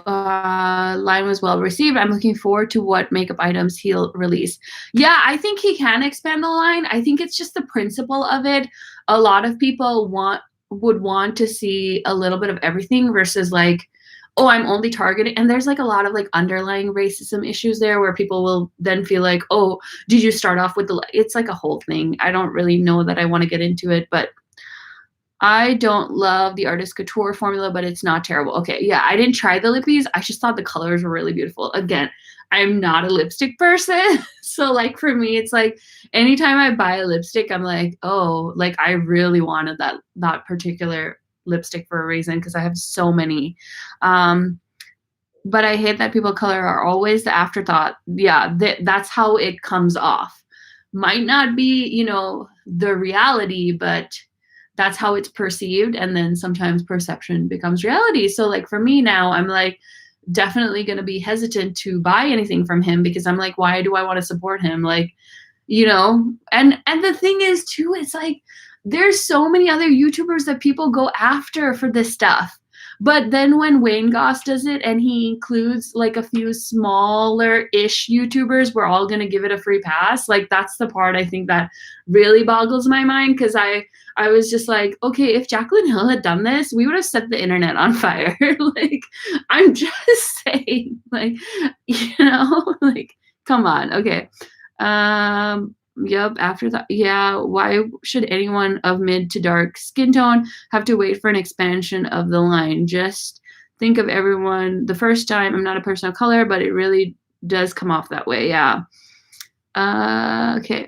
was well received. I'm looking forward to what makeup items he'll release. Yeah, I think he can expand the line. I think it's just the principle of it. A lot of people would want to see a little bit of everything versus like, oh, I'm only targeting. And there's like a lot of like underlying racism issues there where people will then feel like, oh, did you start off with it's like a whole thing. I don't really know that I want to get into it, but I don't love the Artist Couture formula, but it's not terrible. Okay, yeah, I didn't try the lippies. I just thought the colors were really beautiful. Again, I'm not a lipstick person. So like for me, it's like anytime I buy a lipstick, I'm like, oh, like I really wanted that particular lipstick for a reason because I have so many. But I hate that people of color are always the afterthought. Yeah, that's how it comes off. Might not be, you know, the reality, but that's how it's perceived. And then sometimes perception becomes reality. So like for me now, I'm like definitely going to be hesitant to buy anything from him because I'm like, why do I want to support him? Like, you know, and the thing is too, it's like, there's so many other YouTubers that people go after for this stuff. But then when Wayne Goss does it and he includes like a few smaller-ish YouTubers, we're all going to give it a free pass. Like that's the part I think that really boggles my mind because I was just like, okay, if Jaclyn Hill had done this, we would have set the internet on fire. Like, I'm just saying, like, you know, like, come on. Okay. Yep. After that, yeah. Why should anyone of mid to dark skin tone have to wait for an expansion of the line? Just think of everyone the first time. I'm not a person of color, but it really does come off that way. Yeah. Okay.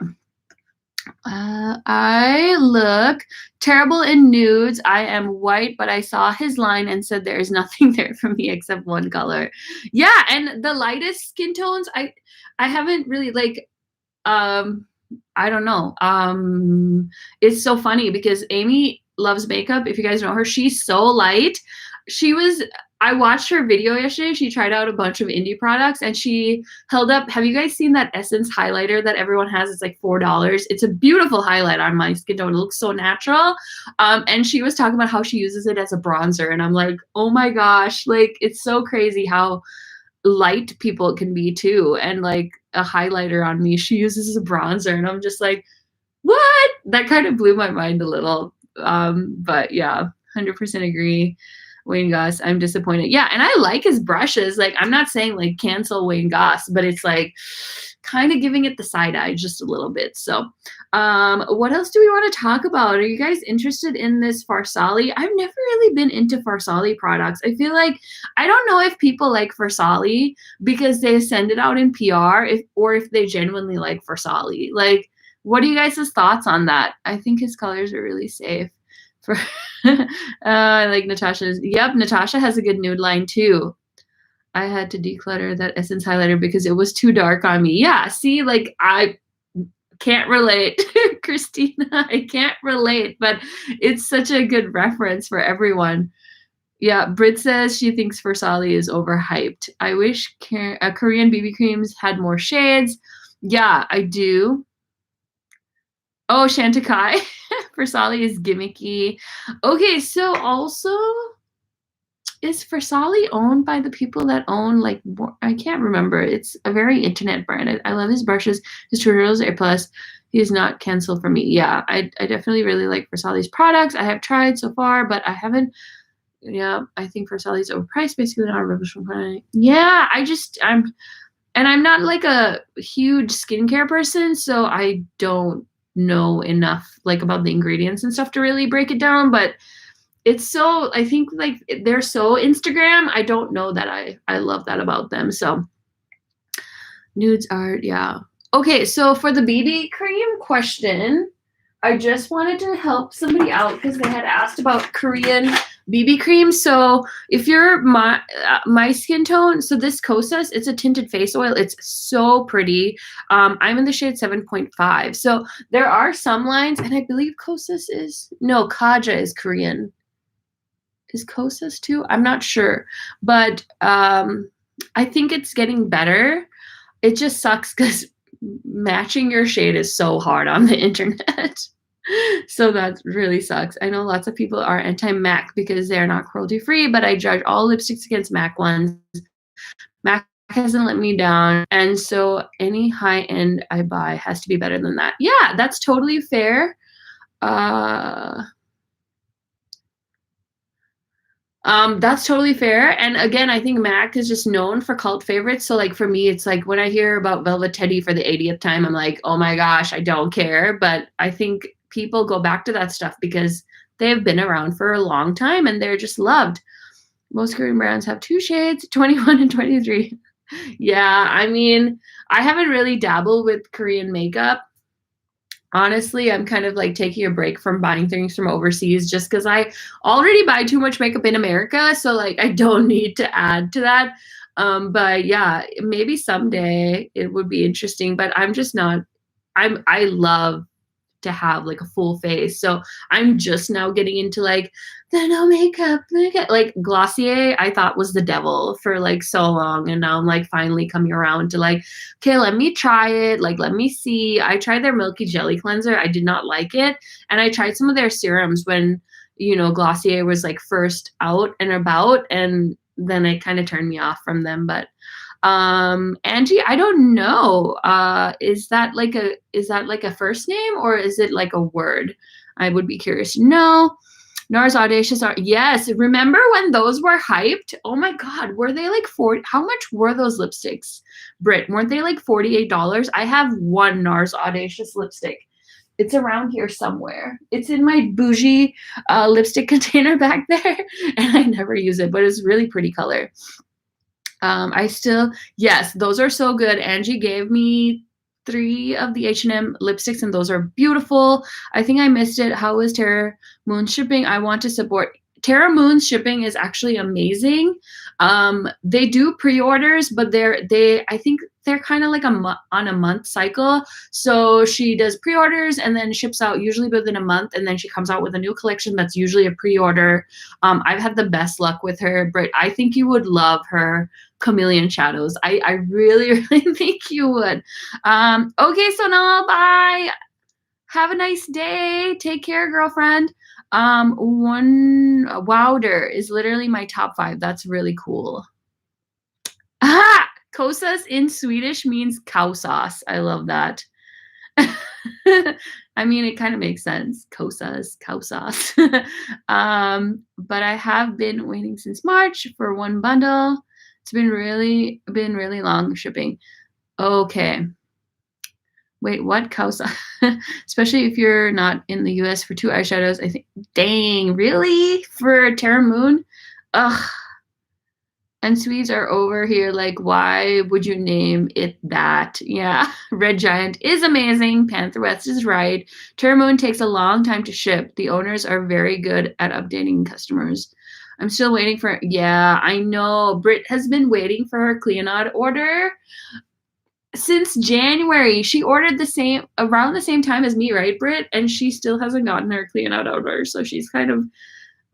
I look terrible in nudes. I am white, but I saw his line and said there is nothing there for me except one color. Yeah, and the lightest skin tones, I haven't really like I don't know. It's so funny because Amy loves makeup. If you guys know her, she's so light. I watched her video yesterday. She tried out a bunch of indie products and she held up. Have you guys seen that Essence highlighter that everyone has? It's like $4. It's a beautiful highlight on my skin tone. It looks so natural. And she was talking about how she uses it as a bronzer. And I'm like, oh my gosh, like it's so crazy how light people can be too. And like a highlighter on me, she uses as a bronzer. And I'm just like, what? That kind of blew my mind a little. But yeah, 100% agree. Wayne Goss, I'm disappointed. Yeah, and I like his brushes. Like, I'm not saying like cancel Wayne Goss, but it's like kind of giving it the side eye just a little bit. So, what else do we want to talk about? Are you guys interested in this Farsali? I've never really been into Farsali products. I feel like I don't know if people like Farsali because they send it out in PR, or if they genuinely like Farsali. Like, what are you guys' thoughts on that? I think his colors are really safe. For like Natasha's. Yep, Natasha has a good nude line too. I had to declutter that Essence highlighter because it was too dark on me. Yeah, see, like I can't relate, Christina. I can't relate, but it's such a good reference for everyone. Yeah, Brit says she thinks Versali is overhyped. I wish Korean BB creams had more shades. Yeah, I do. Oh, Shantakai. Versali is gimmicky. Okay, so also, is Versali owned by the people that own, like, I can't remember. It's a very internet brand. I love his brushes. His tutorials are A+. He is not canceled for me. Yeah, I definitely really like Versali's products. I have tried so far, but I haven't. Yeah, I think Versali's overpriced, basically not a revolutionary product. Yeah, I'm not like a huge skincare person, so I don't know enough like about the ingredients and stuff to really break it down, but it's so, I think like they're so Instagram. I don't know that I love that about them. So nudes art, yeah. Okay, so for the BB cream question, I just wanted to help somebody out because they had asked about Korean BB cream. So if you're my skin tone, so this Kosas, it's a tinted face oil. It's so pretty. I'm in the shade 7.5. So there are some lines, and I believe Kosas is, no, Kaja is Korean. Is Kosas too? I'm not sure. But I think it's getting better. It just sucks because matching your shade is so hard on the internet. So that really sucks. I know lots of people are anti-MAC because they're not cruelty-free, but I judge all lipsticks against MAC ones. MAC hasn't let me down, and so any high-end I buy has to be better than that. Yeah, that's totally fair. That's totally fair. And again, I think MAC is just known for cult favorites. So like for me, it's like when I hear about Velvet Teddy for the 80th time, I'm like, oh my gosh, I don't care. But I think people go back to that stuff because they have been around for a long time and they're just loved. Most Korean brands have 2 shades, 21 and 23. Yeah, I mean, I haven't really dabbled with Korean makeup. Honestly, I'm kind of like taking a break from buying things from overseas just because I already buy too much makeup in America. So like I don't need to add to that. But yeah, maybe someday it would be interesting, but I'm just not, I love to have like a full face. So I'm just now getting into like the no makeup, like Glossier I thought was the devil for like so long, and now I'm like finally coming around to like, okay, let me try it, like let me see. I tried their Milky Jelly cleanser, I did not like it, and I tried some of their serums when, you know, Glossier was like first out and about, and then it kind of turned me off from them. But Angie, I don't know. Is that like a first name or is it like a word? I would be curious to know. NARS Audacious are, yes. Remember when those were hyped? Oh my God, were they like how much were those lipsticks? Brit, weren't they like $48? I have one NARS Audacious lipstick. It's around here somewhere. It's in my bougie lipstick container back there, and I never use it, but it's really pretty color. Yes, those are so good. Angie gave me 3 of the H&M lipsticks, and those are beautiful. I think I missed it. How is Terra Moon shipping? I want to support. Terra Moon's shipping is actually amazing. They do pre-orders, but I think they're kind of like on a month cycle. So she does pre-orders and then ships out usually within a month, and then she comes out with a new collection that's usually a pre-order. I've had the best luck with her, but I think you would love her Chameleon Shadows. I really, really think you would. Okay, so now bye. Have a nice day. Take care, girlfriend. Lauder is literally my top 5. That's really cool. Ah, kosas in Swedish means cow sauce. I love that. I mean, it kind of makes sense. Kosas, cow sauce. But I have been waiting since March for one bundle. It's been really long shipping. Okay. Wait, what? Cow sauce? Especially if you're not in the US for 2 eyeshadows, I think. Dang, really? For Terra Moon? Ugh. And Swedes are over here like, why would you name it that? Yeah, Red Giant is amazing. Panther West is right. Terra Moon takes a long time to ship. The owners are very good at updating customers. I'm still waiting for, yeah, I know. Britt has been waiting for her Cleonade order since January. She ordered around the same time as me, right, Britt? And she still hasn't gotten her Cleonade order, so she's kind of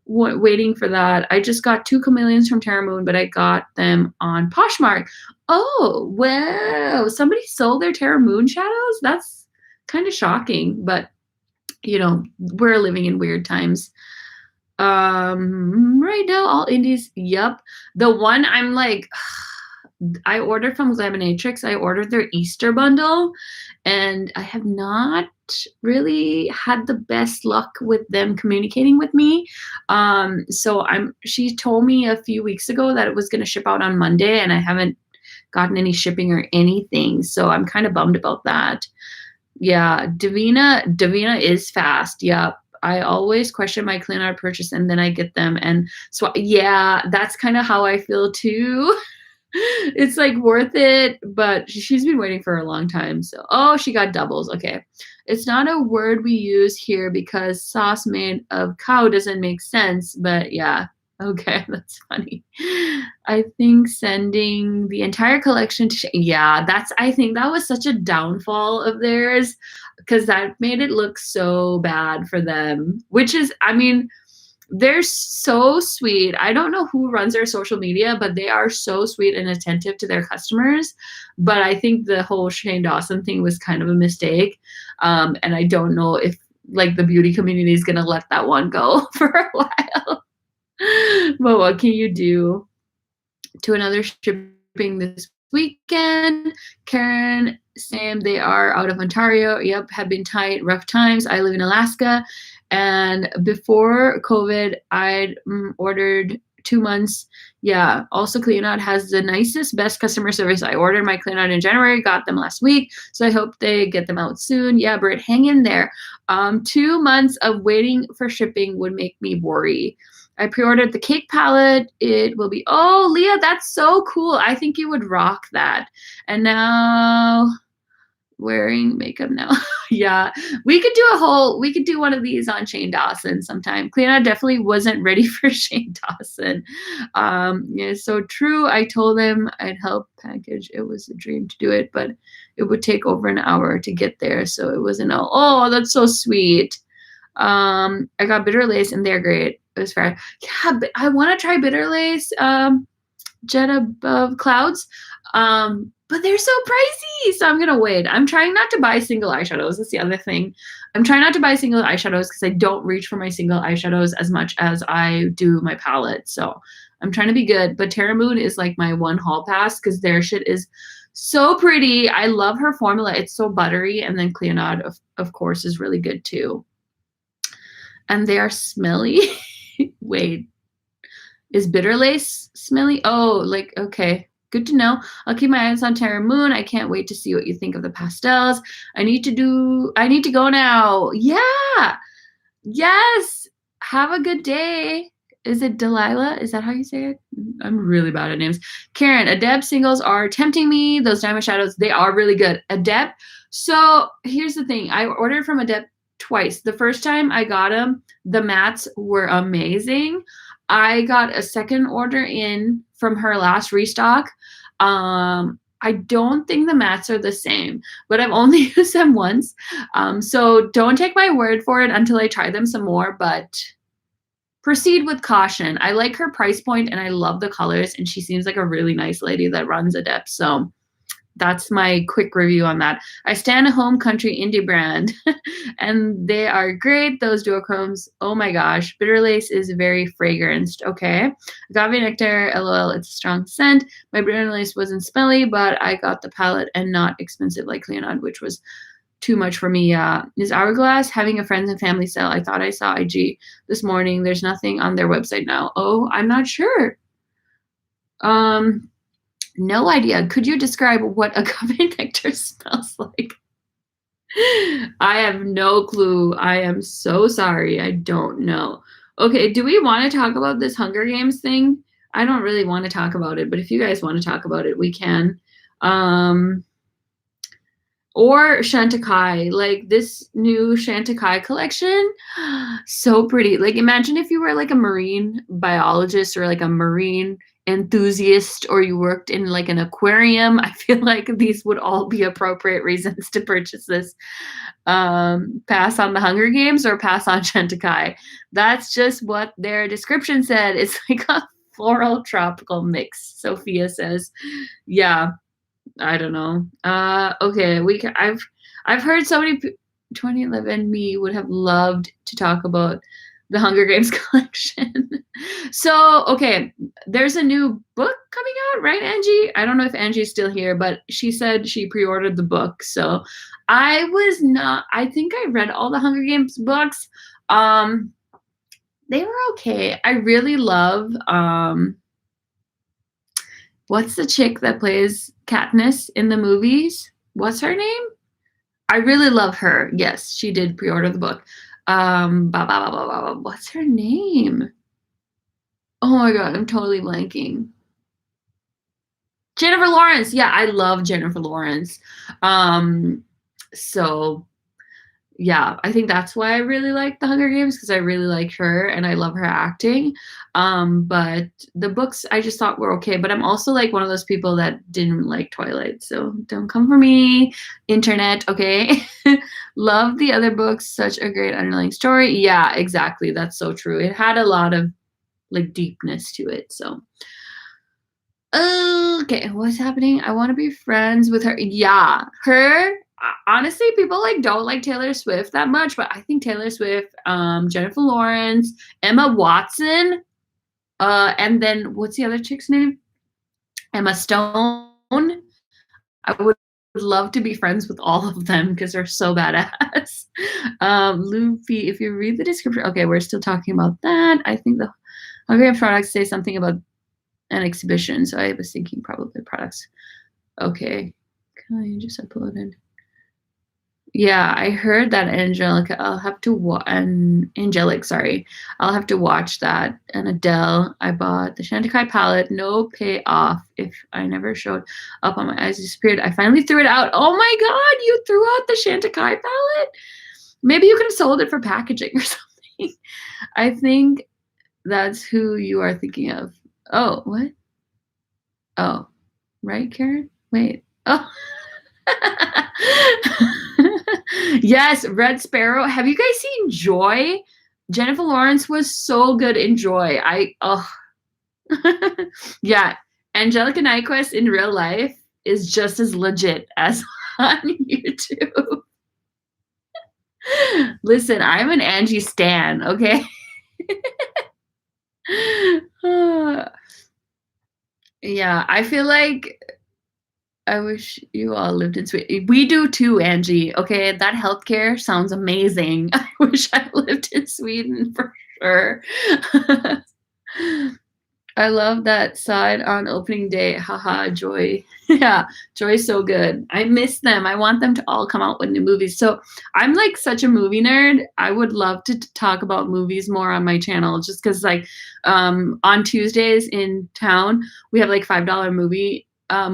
waiting for that. I just got 2 chameleons from Terra Moon, but I got them on Poshmark. Oh, wow. Somebody sold their Terra Moon shadows? That's kind of shocking, but you know, we're living in weird times. Right now, all indies, yep. The one I'm like, I ordered from Glaminatrix. I ordered their Easter bundle, and I have not really had the best luck with them communicating with me. So she told me a few weeks ago that it was going to ship out on Monday, and I haven't gotten any shipping or anything. So I'm kind of bummed about that. Yeah, Davina is fast. Yep. I always question my Cleonade purchase and then I get them. And so, yeah, that's kind of how I feel too. It's like worth it, but she's been waiting for a long time. So, oh, she got doubles. Okay. It's not a word we use here because sauce made of cow doesn't make sense, but yeah. Okay, that's funny. I think sending the entire collection to, yeah, I think that was such a downfall of theirs because that made it look so bad for them, which is, I mean, they're so sweet. I don't know who runs their social media, but they are so sweet and attentive to their customers. But I think the whole Shane Dawson thing was kind of a mistake. And I don't know if like the beauty community is going to let that one go for a while. But what can you do? To another shipping this weekend. Karen, Sam, they are out of Ontario. Yep, have been tight, rough times. I live in Alaska. And before COVID, I'd ordered 2 months. Yeah, also Cleonade has the nicest, best customer service. I ordered my Cleonade in January, got them last week. So I hope they get them out soon. Yeah, Britt, hang in there. 2 months of waiting for shipping would make me worry. I pre-ordered the cake palette. It will be, oh, Leah, that's so cool. I think you would rock that. And now wearing makeup now. Yeah, we could do one of these on Shane Dawson sometime. Cleonade definitely wasn't ready for Shane Dawson. Yeah, so true. I told him I'd help package. It was a dream to do it, but it would take over an hour to get there. So it wasn't, oh, that's so sweet. I got Bitter Lace and they're great. It was fair. Yeah, but I want to try Bitter Lace, Jet Above Clouds. But they're so pricey, so I'm gonna wait. I'm trying not to buy single eyeshadows. That's the other thing. I'm trying not to buy single eyeshadows because I don't reach for my single eyeshadows as much as I do my palette. So I'm trying to be good. But Terra Moon is like my one hall pass because their shit is so pretty. I love her formula. It's so buttery. And then Cleonade, of course, is really good too. And they are smelly. Wait, is Bitter Lace smelly? Oh, like, okay. Good to know. I'll keep my eyes on Terra Moon. I can't wait to see what you think of the pastels. I need to go now. Yeah. Yes. Have a good day. is it Delilah? Is that how you say it? I'm really bad at names. Karen, Adept singles are tempting me. Those diamond shadows, they are really good. Adept. So here's the thing. I ordered from Adept twice. The first time I got them, the mattes were amazing. I got a second order in from her last restock. I don't think the mattes are the same, but I've only used them once. So don't take my word for it until I try them some more, but proceed with caution. I like her price point and I love the colors, and she seems like a really nice lady that runs Adept. So that's my quick review on that. I stand a home country indie brand and they are great. Those duochromes. Oh my gosh. Bitter lace is very fragranced. Okay. Agave nectar, LOL. It's a strong scent. My bitter lace wasn't smelly, but I got the palette and not expensive like Leonard, which was too much for me. Is Hourglass having a friends and family sale? I thought I saw IG this morning. There's nothing on their website now. Oh, I'm not sure. No idea. Could you describe what agave nectar smells like? I have no clue. I am so sorry. I don't know. Okay, do we want to talk about this Hunger Games thing? I don't really want to talk about it, but if you guys want to talk about it, we can. Or Chantecaille, like this new Chantecaille collection, so pretty. Like imagine if you were like a marine biologist or like a marine enthusiast, or you worked in like an aquarium. I feel like these would all be appropriate reasons to purchase this. Pass on the Hunger Games or pass on Chantecaille. That's just what their description said. It's like a floral tropical mix, Sophia says. Yeah. I don't know. Okay, I've heard so many 2011 me would have loved to talk about the Hunger Games collection. So, okay, there's a new book coming out, right, Angie? I don't know if Angie's still here, but she said she pre-ordered the book. So, I think I read all the Hunger Games books. They were okay. I really love what's the chick that plays Katniss in the movies? What's her name? I really love her. Yes, she did pre-order the book. What's her name? Oh my god, I'm totally blanking. Jennifer Lawrence. Yeah, I love Jennifer Lawrence. So yeah, I think that's why I really like the Hunger Games, because I really like her and I love her acting. But the books I just thought were okay. But I'm also like one of those people that didn't like Twilight, so don't come for me, internet. Okay. Love the other books. Such a great underlying story. Yeah, exactly. That's so true. It had a lot of like deepness to it. So okay, what's happening? I want to be friends with her. Yeah, her. Honestly, people like don't like Taylor Swift that much, but I think Taylor Swift, Jennifer Lawrence, Emma Watson, and then what's the other chick's name? Emma Stone. I would love to be friends with all of them because they're so badass. Luffy, if you read the description, okay, we're still talking about that. I think the Hunger Games products say something about an exhibition, so I was thinking probably products. Okay, can I just upload it? Yeah, I heard that Angelica. I'll have to Angelic. Sorry, I'll have to watch that. And Adele, I bought the Chantecaille palette. No payoff. If I never showed up on my eyes disappeared. I finally threw it out. Oh my god, you threw out the Chantecaille palette. Maybe you could have sold it for packaging or something. I think that's who you are thinking of. Oh, what? Oh, right, Karen. Wait. Oh. Yes, Red Sparrow. Have you guys seen Joy? Jennifer Lawrence was so good in Joy. Yeah, Angelica Nyquist in real life is just as legit as on YouTube. Listen, I'm an Angie stan, okay? Yeah, I feel like I wish you all lived in Sweden. We do too, Angie. Okay, that healthcare sounds amazing. I wish I lived in Sweden for sure. I love that side on opening day. Haha, Joy. Yeah, Joy's so good. I miss them. I want them to all come out with new movies. So I'm like such a movie nerd. I would love to talk about movies more on my channel just because like on Tuesdays in town, we have like $5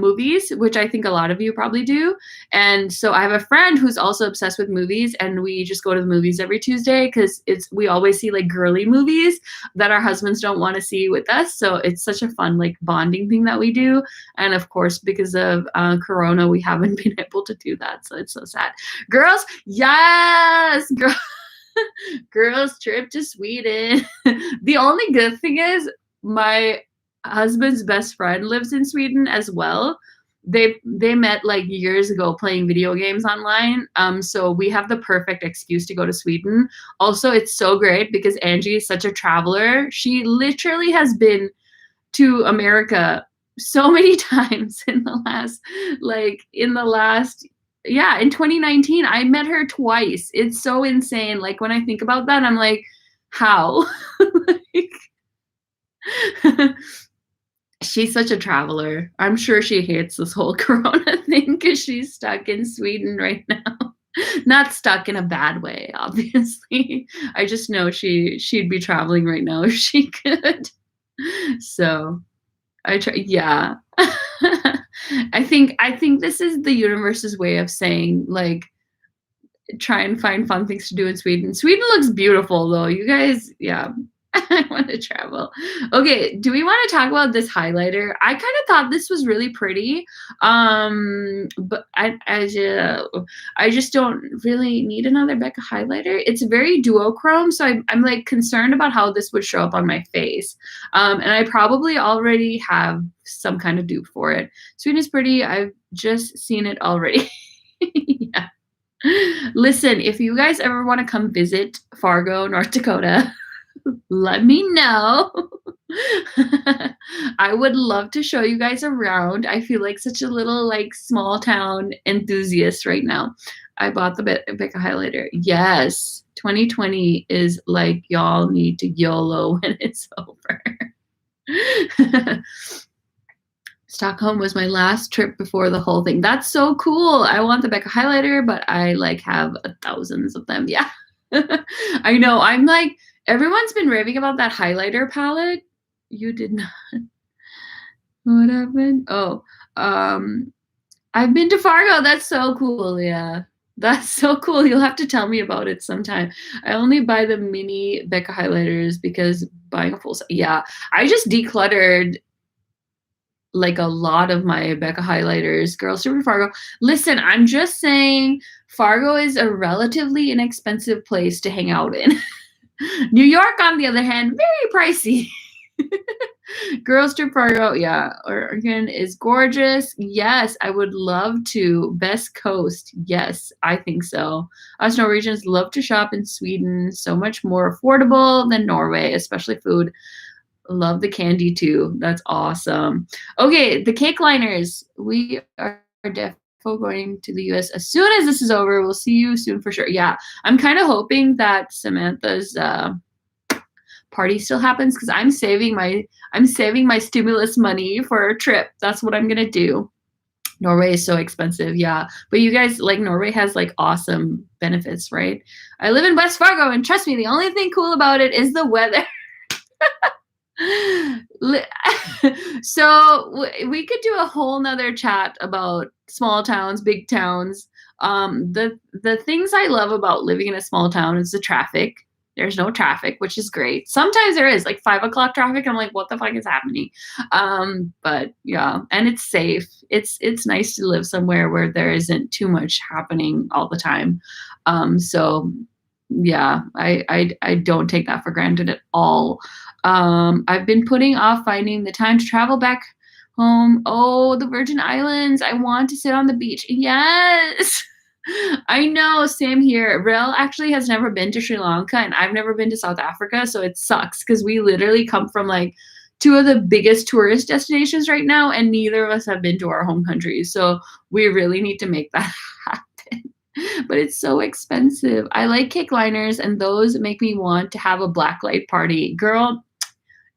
movies, which I think a lot of you probably do. And so I have a friend who's also obsessed with movies, and we just go to the movies every Tuesday because we always see like girly movies that our husbands don't want to see with us. So it's such a fun like bonding thing that we do. And of course, because of Corona, we haven't been able to do that. So it's so sad. Girls, yes, girls trip to Sweden. The only good thing is my husband's best friend lives in Sweden as well. They met like years ago playing video games online. So we have the perfect excuse to go to Sweden. Also, it's so great because Angie is such a traveler. She literally has been to America so many times in the last yeah, in 2019 I met her twice. It's so insane. Like when I think about that, I'm like, how? Like, she's such a traveler. I'm sure she hates this whole Corona thing because she's stuck in Sweden right now. Not stuck in a bad way, obviously. I just know she'd be traveling right now if she could. So yeah. I think this is the universe's way of saying like try and find fun things to do in Sweden. Sweden looks beautiful though. You guys, yeah. I want to travel. Okay, do we want to talk about this highlighter? I kind of thought this was really pretty, but I just don't really need another Becca highlighter. It's very duochrome, so I'm like concerned about how this would show up on my face. And I probably already have some kind of dupe for it. Sweden is pretty. I've just seen it already. Yeah. Listen, if you guys ever want to come visit Fargo, North Dakota, let me know. I would love to show you guys around. I feel like such a little like small town enthusiast right now. I bought the Becca highlighter. Yes, 2020 is like y'all need to YOLO when it's over. Stockholm was my last trip before the whole thing. That's so cool. I want the Becca highlighter, but I like have thousands of them. Yeah. I know. I'm like, everyone's been raving about that highlighter palette. You did not. What happened? Oh, I've been to Fargo. That's so cool. Yeah. That's so cool. You'll have to tell me about it sometime. I only buy the mini Becca highlighters because buying a full set. Yeah. I just decluttered like a lot of my Becca highlighters. Girls Super Fargo. Listen, I'm just saying Fargo is a relatively inexpensive place to hang out in. New York, on the other hand, very pricey. Girls Trip Fargo, yeah. Oregon is gorgeous. Yes, I would love to. Best Coast, yes, I think so. Us Norwegians love to shop in Sweden. So much more affordable than Norway, especially food. Love the candy too. That's awesome. Okay, the cake liners. We are definitely going to the US as soon as this is over. We'll see you soon for sure. Yeah, I'm kind of hoping that Samantha's party still happens because I'm saving my stimulus money for a trip. That's what I'm gonna do. Norway is so expensive, yeah. But you guys, like, Norway has like awesome benefits, right? I live in West Fargo, and trust me, the only thing cool about it is the weather. So we could do a whole nother chat about small towns, big towns. The things I love about living in a small town is the traffic. There's no traffic, which is great. Sometimes there is like 5 o'clock traffic. I'm like, what the fuck is happening? But yeah, and it's safe. It's nice to live somewhere where there isn't too much happening all the time. So yeah, I don't take that for granted at all. I've been putting off finding the time to travel back home. Oh, the Virgin Islands. I want to sit on the beach. Yes. I know, same here. Rel actually has never been to Sri Lanka, and I've never been to South Africa, so it sucks because we literally come from like 2 of the biggest tourist destinations right now, and neither of us have been to our home countries. So we really need to make that happen. But it's so expensive. I like cake liners, and those make me want to have a blacklight party. Girl,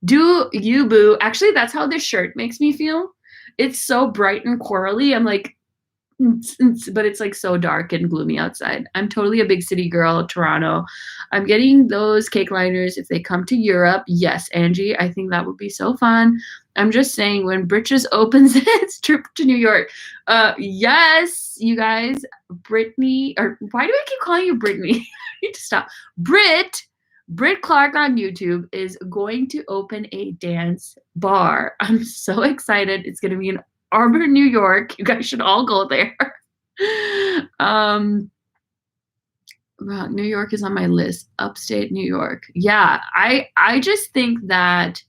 Do you, boo? Actually, that's how this shirt makes me feel. It's so bright and corally. I'm like, but it's like so dark and gloomy outside. I'm totally a big city girl, Toronto. I'm getting those cake liners if they come to Europe. Yes, Angie, I think that would be so fun. I'm just saying when Britches opens its trip to New York. Yes, you guys, Brittany, or why do I keep calling you Brittany? I need to stop. Britt Clark on YouTube is going to open a dance bar. I'm so excited. It's going to be in Arbor, New York. You guys should all go there. Well, New York is on my list. Upstate New York. Yeah, I just think that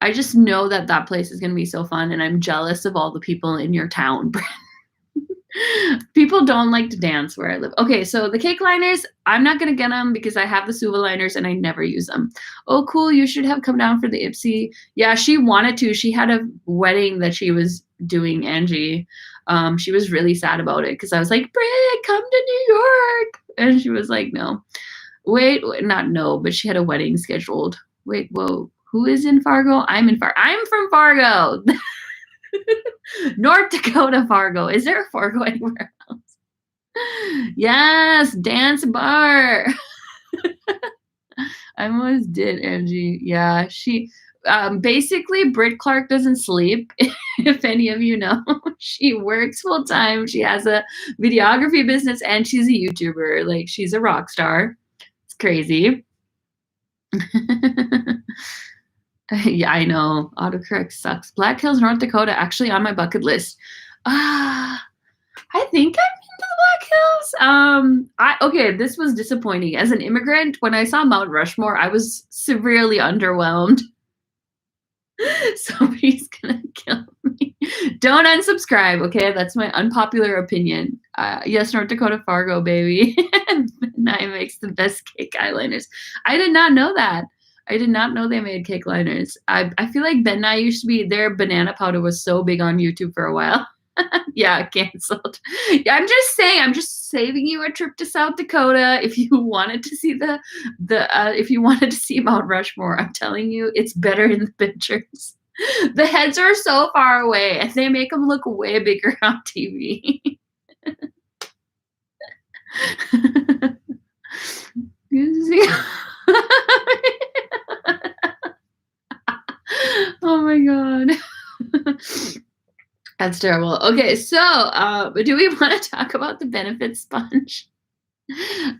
I just know that that place is going to be so fun, and I'm jealous of all the people in your town. People don't like to dance where I live. Okay, so the cake liners, I'm not going to get them because I have the Suva liners and I never use them. Oh, cool. You should have come down for the Ipsy. Yeah, she wanted to. She had a wedding that she was doing, Angie. She was really sad about it because I was like, Britt, come to New York. And she was like, no. Wait, not no, but she had a wedding scheduled. Wait, whoa. Who is in Fargo? I'm in Fargo. I'm from Fargo. North Dakota, Fargo. Is there a Fargo anywhere else? Yes, dance bar. I almost did, Angie. Yeah, she basically Britt Clark doesn't sleep. If any of you know, she works full time. She has a videography business and she's a YouTuber. Like she's a rock star. It's crazy. Yeah, I know. Autocorrect sucks. Black Hills, North Dakota, actually on my bucket list. I think I'm into the Black Hills. Okay, this was disappointing. As an immigrant, when I saw Mount Rushmore, I was severely underwhelmed. Somebody's gonna kill me. Don't unsubscribe, okay? That's my unpopular opinion. Yes, North Dakota Fargo, baby. Nye makes the best cake eyeliners. I did not know that. I did not know they made cake liners. I feel like Ben Nye used to be, their banana powder was so big on YouTube for a while. Yeah, canceled. Yeah, I'm just saying, I'm just saving you a trip to South Dakota if you wanted to see if you wanted to see Mount Rushmore. I'm telling you, it's better in the pictures. The heads are so far away and they make them look way bigger on TV. Oh my god. That's terrible. Okay, so do we want to talk about the Benefit Sponge?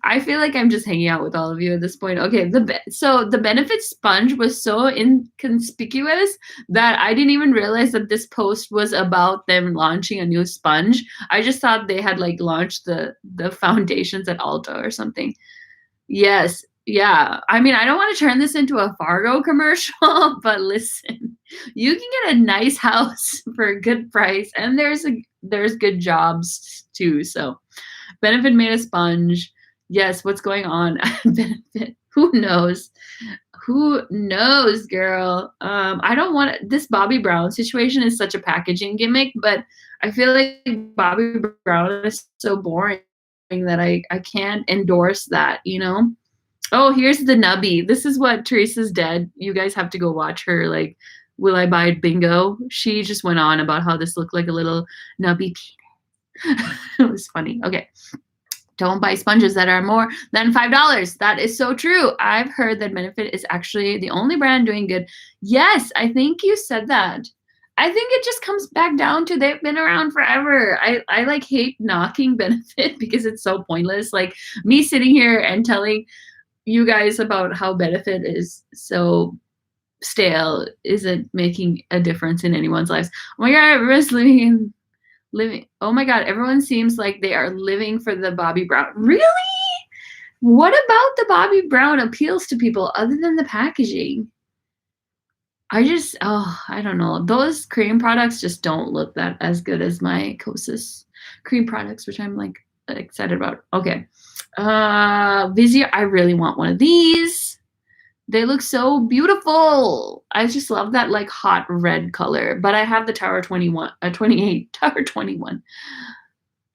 I feel like I'm just hanging out with all of you at this point. Okay, so the Benefit Sponge was so inconspicuous that I didn't even realize that this post was about them launching a new sponge. I just thought they had like launched the foundations at Ulta or something. Yes. Yeah. I mean, I don't want to turn this into a Fargo commercial, but listen, you can get a nice house for a good price and there's good jobs too. So Benefit made a sponge. Yes, what's going on? Benefit. Who knows? Who knows, girl? I don't want this Bobbi Brown situation is such a packaging gimmick, but I feel like Bobbi Brown is so boring that I can't endorse that, you know? Oh, here's the nubby. This is what Teresa's dead. You guys have to go watch her, like, Will I Buy It Bingo? She just went on about how this looked like a little nubby penis. It was funny. Okay. Don't buy sponges that are more than $5. That is so true. I've heard that Benefit is actually the only brand doing good. Yes, I think you said that. I think it just comes back down to they've been around forever. I like hate knocking Benefit because it's so pointless. Like me sitting here and telling you guys about how Benefit is so stale isn't making a difference in anyone's lives. Oh my god, everyone's living. Oh my god, everyone seems like they are living for the Bobbi Brown. Really? What about the Bobbi Brown appeals to people other than the packaging? I don't know. Those cream products just don't look that as good as my Kosas cream products, which I'm like excited about. Okay. Vizia, I really want one of these. They look so beautiful. I just love that like hot red color, but I have the Tower 28, Tower 21.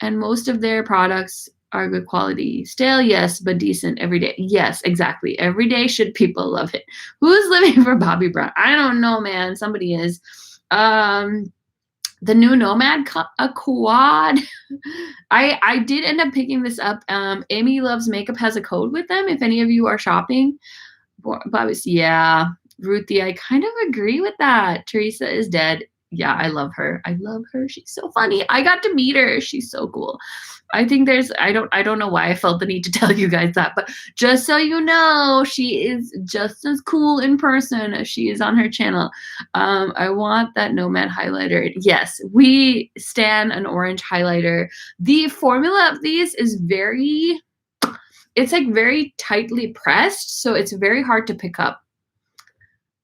And most of their products are good quality. Stale, yes, but decent every day. Yes, exactly. Every day should people love it. Who's living for Bobbi Brown? I don't know, man. Somebody is. The new Nomad a quad. I did end up picking this up. Amy Loves Makeup has a code with them. If any of you are shopping, Bobbi's, yeah. Ruthie, I kind of agree with that. Teresa is dead. Yeah, I love her. I love her. She's so funny. I got to meet her. She's so cool. I think I don't know why I felt the need to tell you guys that, but just so you know, she is just as cool in person as she is on her channel. I want that Nomad highlighter. Yes, we stan an orange highlighter. The formula of these is it's like very tightly pressed, so it's very hard to pick up.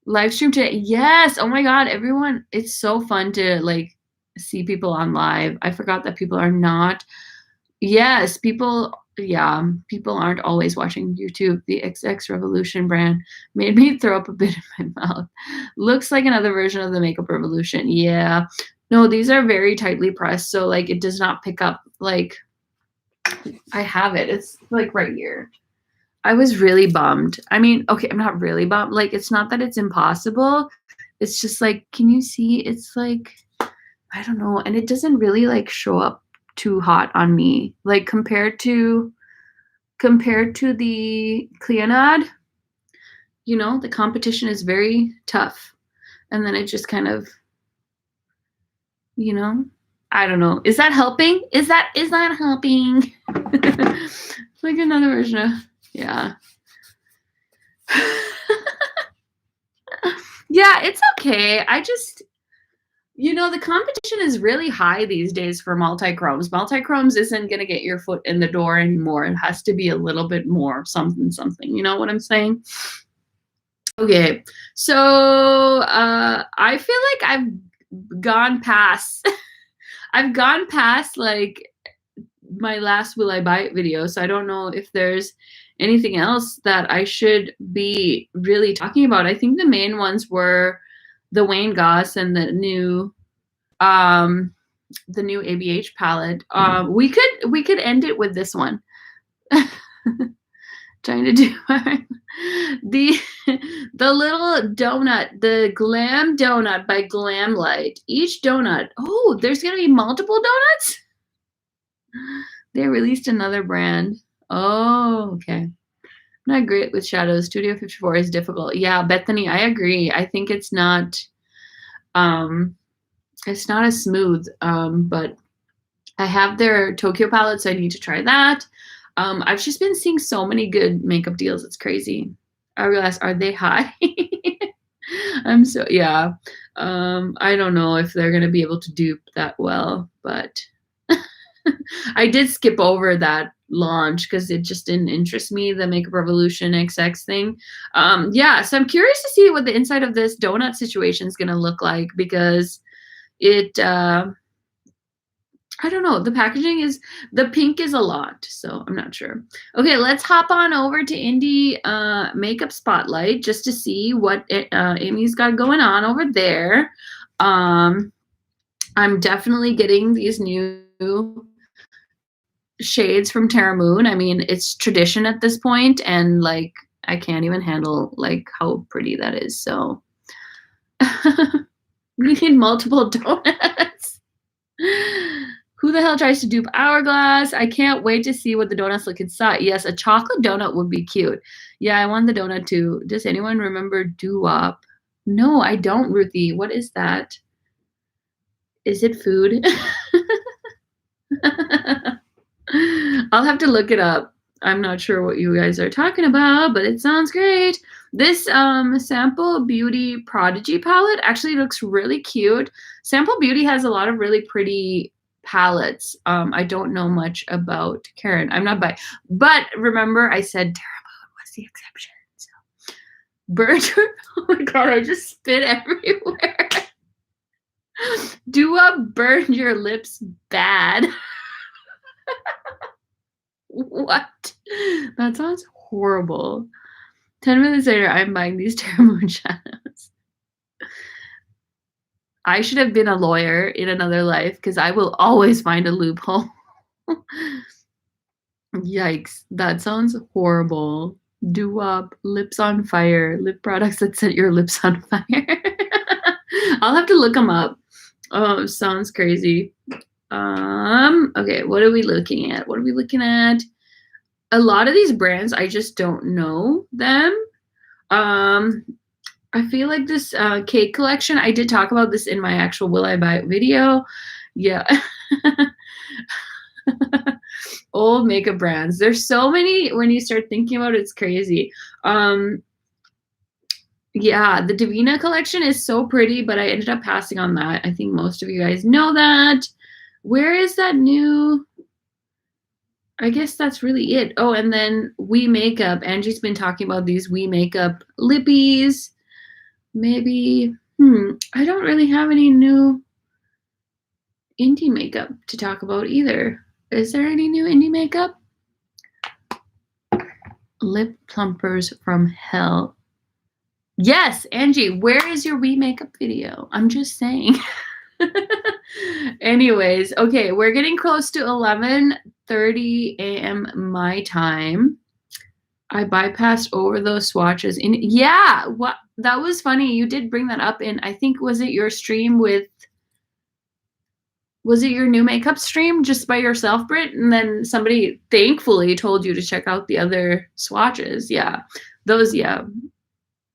Livestream today. Yes. Oh my God, everyone. It's so fun to like see people on live. I forgot that people are not. Yes, people aren't always watching YouTube. The XX Revolution brand made me throw up a bit in my mouth. Looks like another version of the Makeup Revolution. Yeah. No, these are very tightly pressed, so like it does not pick up. Like I have it. It's like right here. I was really bummed. I mean, okay, I'm not really bummed. Like, it's not that it's impossible. It's just like, can you see? It's like, I don't know. And it doesn't really like show up too hot on me. Like compared to the Cleonad, you know, the competition is very tough. And then it just kind of, you know, I don't know. Is that helping? Is that helping? Like another version of, yeah. Yeah, it's okay. I just, you know, the competition is really high these days for multi-chromes. Multi-chromes isn't going to get your foot in the door anymore. It has to be a little bit more something. You know what I'm saying? Okay, so I feel like I've gone past, I've gone past like my last Will I Buy It video. So I don't know if there's anything else that I should be really talking about. I think the main ones were the Wayne Goss and the new ABH palette. We could end it with this one. Trying to do the little donut, the Glam Donut by Glam Light. Each donut. Oh, there's gonna be multiple donuts. They released another brand. Oh, okay. I'm not great with shadows. Studio 54 is difficult. Yeah, Bethany, I agree. I think it's not as smooth. But I have their Tokyo palette, so I need to try that. I've just been seeing so many good makeup deals. It's crazy. I realize, are they high? Yeah. I don't know if they're gonna be able to dupe that well, but I did skip over that launch because it just didn't interest me, the Makeup Revolution XX thing. Yeah, so I'm curious to see what the inside of this donut situation is gonna look like, because it I don't know. The packaging is, the pink is a lot, so I'm not sure. Okay, let's hop on over to Indie Makeup Spotlight just to see what Amy's got going on over there. I'm definitely getting these new shades from Terra Moon. I mean, it's tradition at this point, and like I can't even handle like how pretty that is. So we need multiple donuts. Who the hell tries to dupe Hourglass? I can't wait to see what the donuts look inside. Yes, a chocolate donut would be cute. Yeah, I want the donut too. Does anyone remember Doo-Wop? No, I don't, Ruthie. What is that? Is it food? I'll have to look it up. I'm not sure what you guys are talking about, but it sounds great. This Sample Beauty Prodigy palette actually looks really cute. Sample Beauty has a lot of really pretty palettes. I don't know much about Karen. I'm not by, but remember I said Terra Moon was the exception. So Bird, oh my God, I just spit everywhere. Doo-Wop burned your lips bad. What? That sounds horrible. 10 minutes later, I'm buying these Terra Moon shadows. I should have been a lawyer in another life, because I will always find a loophole. Yikes, that sounds horrible. Doo-wop, lips on fire, lip products that set your lips on fire. I'll have to look them up. Oh, sounds crazy. Okay, what are we looking at? What are we looking at? A lot of these brands, I just don't know them. I feel like this cake collection, I did talk about this in my actual Will I Buy It video. Yeah. Old makeup brands. There's so many when you start thinking about it, it's crazy. Yeah, the Davina collection is so pretty, but I ended up passing on that. I think most of you guys know that. Where is that new? I guess that's really it. Oh, and then We Makeup. Angie's been talking about these We Makeup lippies. Maybe, I don't really have any new indie makeup to talk about either. Is there any new indie makeup? Lip plumpers from hell. Yes, Angie, where is your We Makeup video? I'm just saying. Anyways, okay, we're getting close to 11:30 a.m. my time. I bypassed over those swatches. Yeah, what that was funny. You did bring that up in, I think, was it your stream with, was it your new makeup stream just by yourself, Britt? And then somebody thankfully told you to check out the other swatches. Yeah, those, yeah.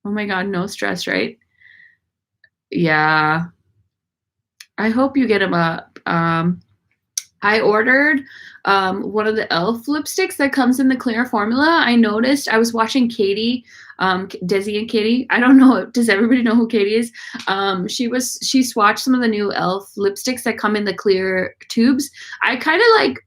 Oh my God, no stress, right? Yeah. I hope you get them up. I ordered one of the e.l.f. lipsticks that comes in the clear formula. I noticed, I was watching Katie, Desi and Katie. I don't know, does everybody know who Katie is? She swatched some of the new e.l.f. lipsticks that come in the clear tubes. I kind of like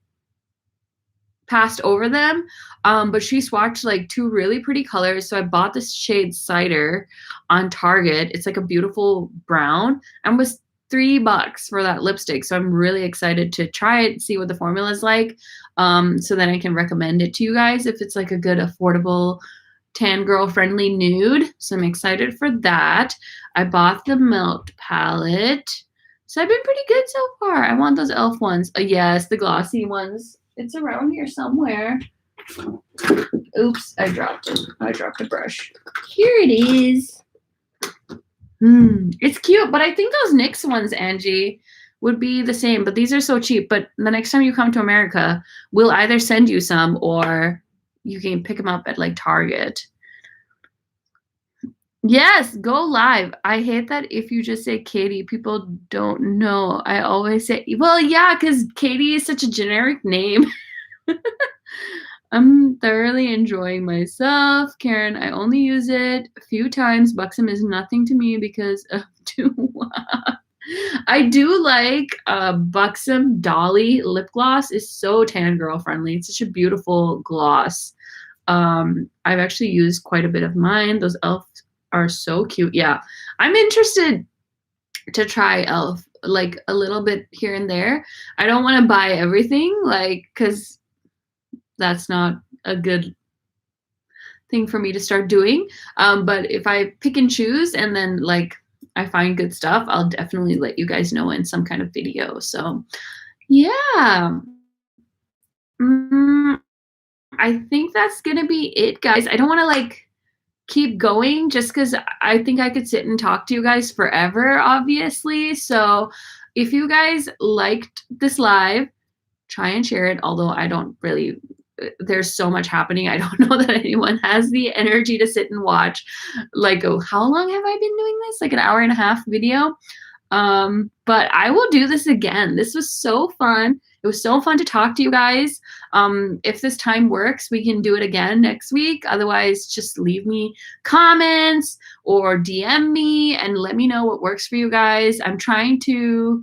passed over them, but she swatched like two really pretty colors. So I bought this shade Cider on Target. It's like a beautiful brown and was $3 for that lipstick. So I'm really excited to try it, see what the formula is like. So then I can recommend it to you guys if it's like a good, affordable, tan girl friendly nude. So I'm excited for that. I bought the Melt palette. So I've been pretty good so far. I want those e.l.f. ones. Yes, the glossy ones. It's around here somewhere. Oops, I dropped it. I dropped a brush. Here it is. It's cute, but I think those NYX ones, Angie, would be the same. But these are so cheap. But the next time you come to America, we'll either send you some or you can pick them up at like Target. Yes, go live. I hate that if you just say Katie, people don't know. I always say, well, yeah, because Katie is such a generic name. I'm thoroughly enjoying myself. Karen, I only use it a few times. Buxom is nothing to me because of I do like Buxom Dolly lip gloss is so tan girl friendly. It's such a beautiful gloss. I've actually used quite a bit of mine. Those e.l.f. are so cute. Yeah, I'm interested to try e.l.f. like a little bit here and there. I don't want to buy everything, like, because that's not a good thing for me to start doing. But if I pick and choose and then like I find good stuff, I'll definitely let you guys know in some kind of video. So yeah. I think that's gonna be it, guys. I don't want to like keep going just because I think I could sit and talk to you guys forever, obviously. So if you guys liked this live, try and share it, although I don't really, there's so much happening. I don't know that anyone has the energy to sit and watch. Like, oh, how long have I been doing this? Like an hour and a half video. But I will do this again. This was so fun. It was so fun to talk to you guys. If this time works, we can do it again next week. Otherwise, just leave me comments or DM me and let me know what works for you guys. I'm trying to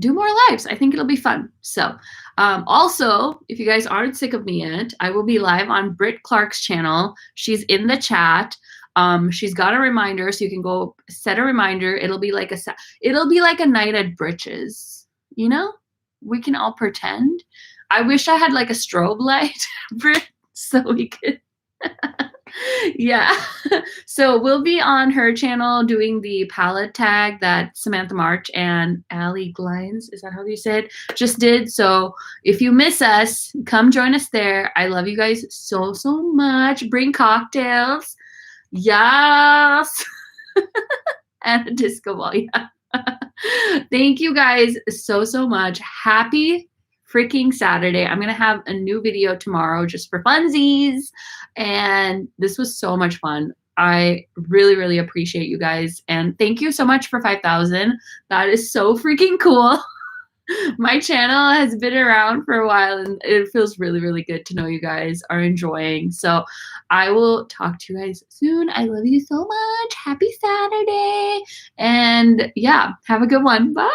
do more lives. I think it'll be fun. So also, if you guys aren't sick of me yet, I will be live on Britt Clark's channel. She's in the chat. She's got a reminder, so you can go set a reminder. It'll be like a night at Britches. You know, we can all pretend. I wish I had like a strobe light, Britt, so we could Yeah. So we'll be on her channel doing the palette tag that Samantha March and Allie Glines, is that how you say it, just did. So if you miss us, come join us there. I love you guys so, so much. Bring cocktails. Yes. And a disco ball. Yeah. Thank you guys so, so much. Happy freaking Saturday. I'm going to have a new video tomorrow just for funsies. And this was so much fun. I really, really appreciate you guys. And thank you so much for 5,000. That is so freaking cool. My channel has been around for a while and it feels really, really good to know you guys are enjoying. So I will talk to you guys soon. I love you so much. Happy Saturday. And yeah, have a good one. Bye.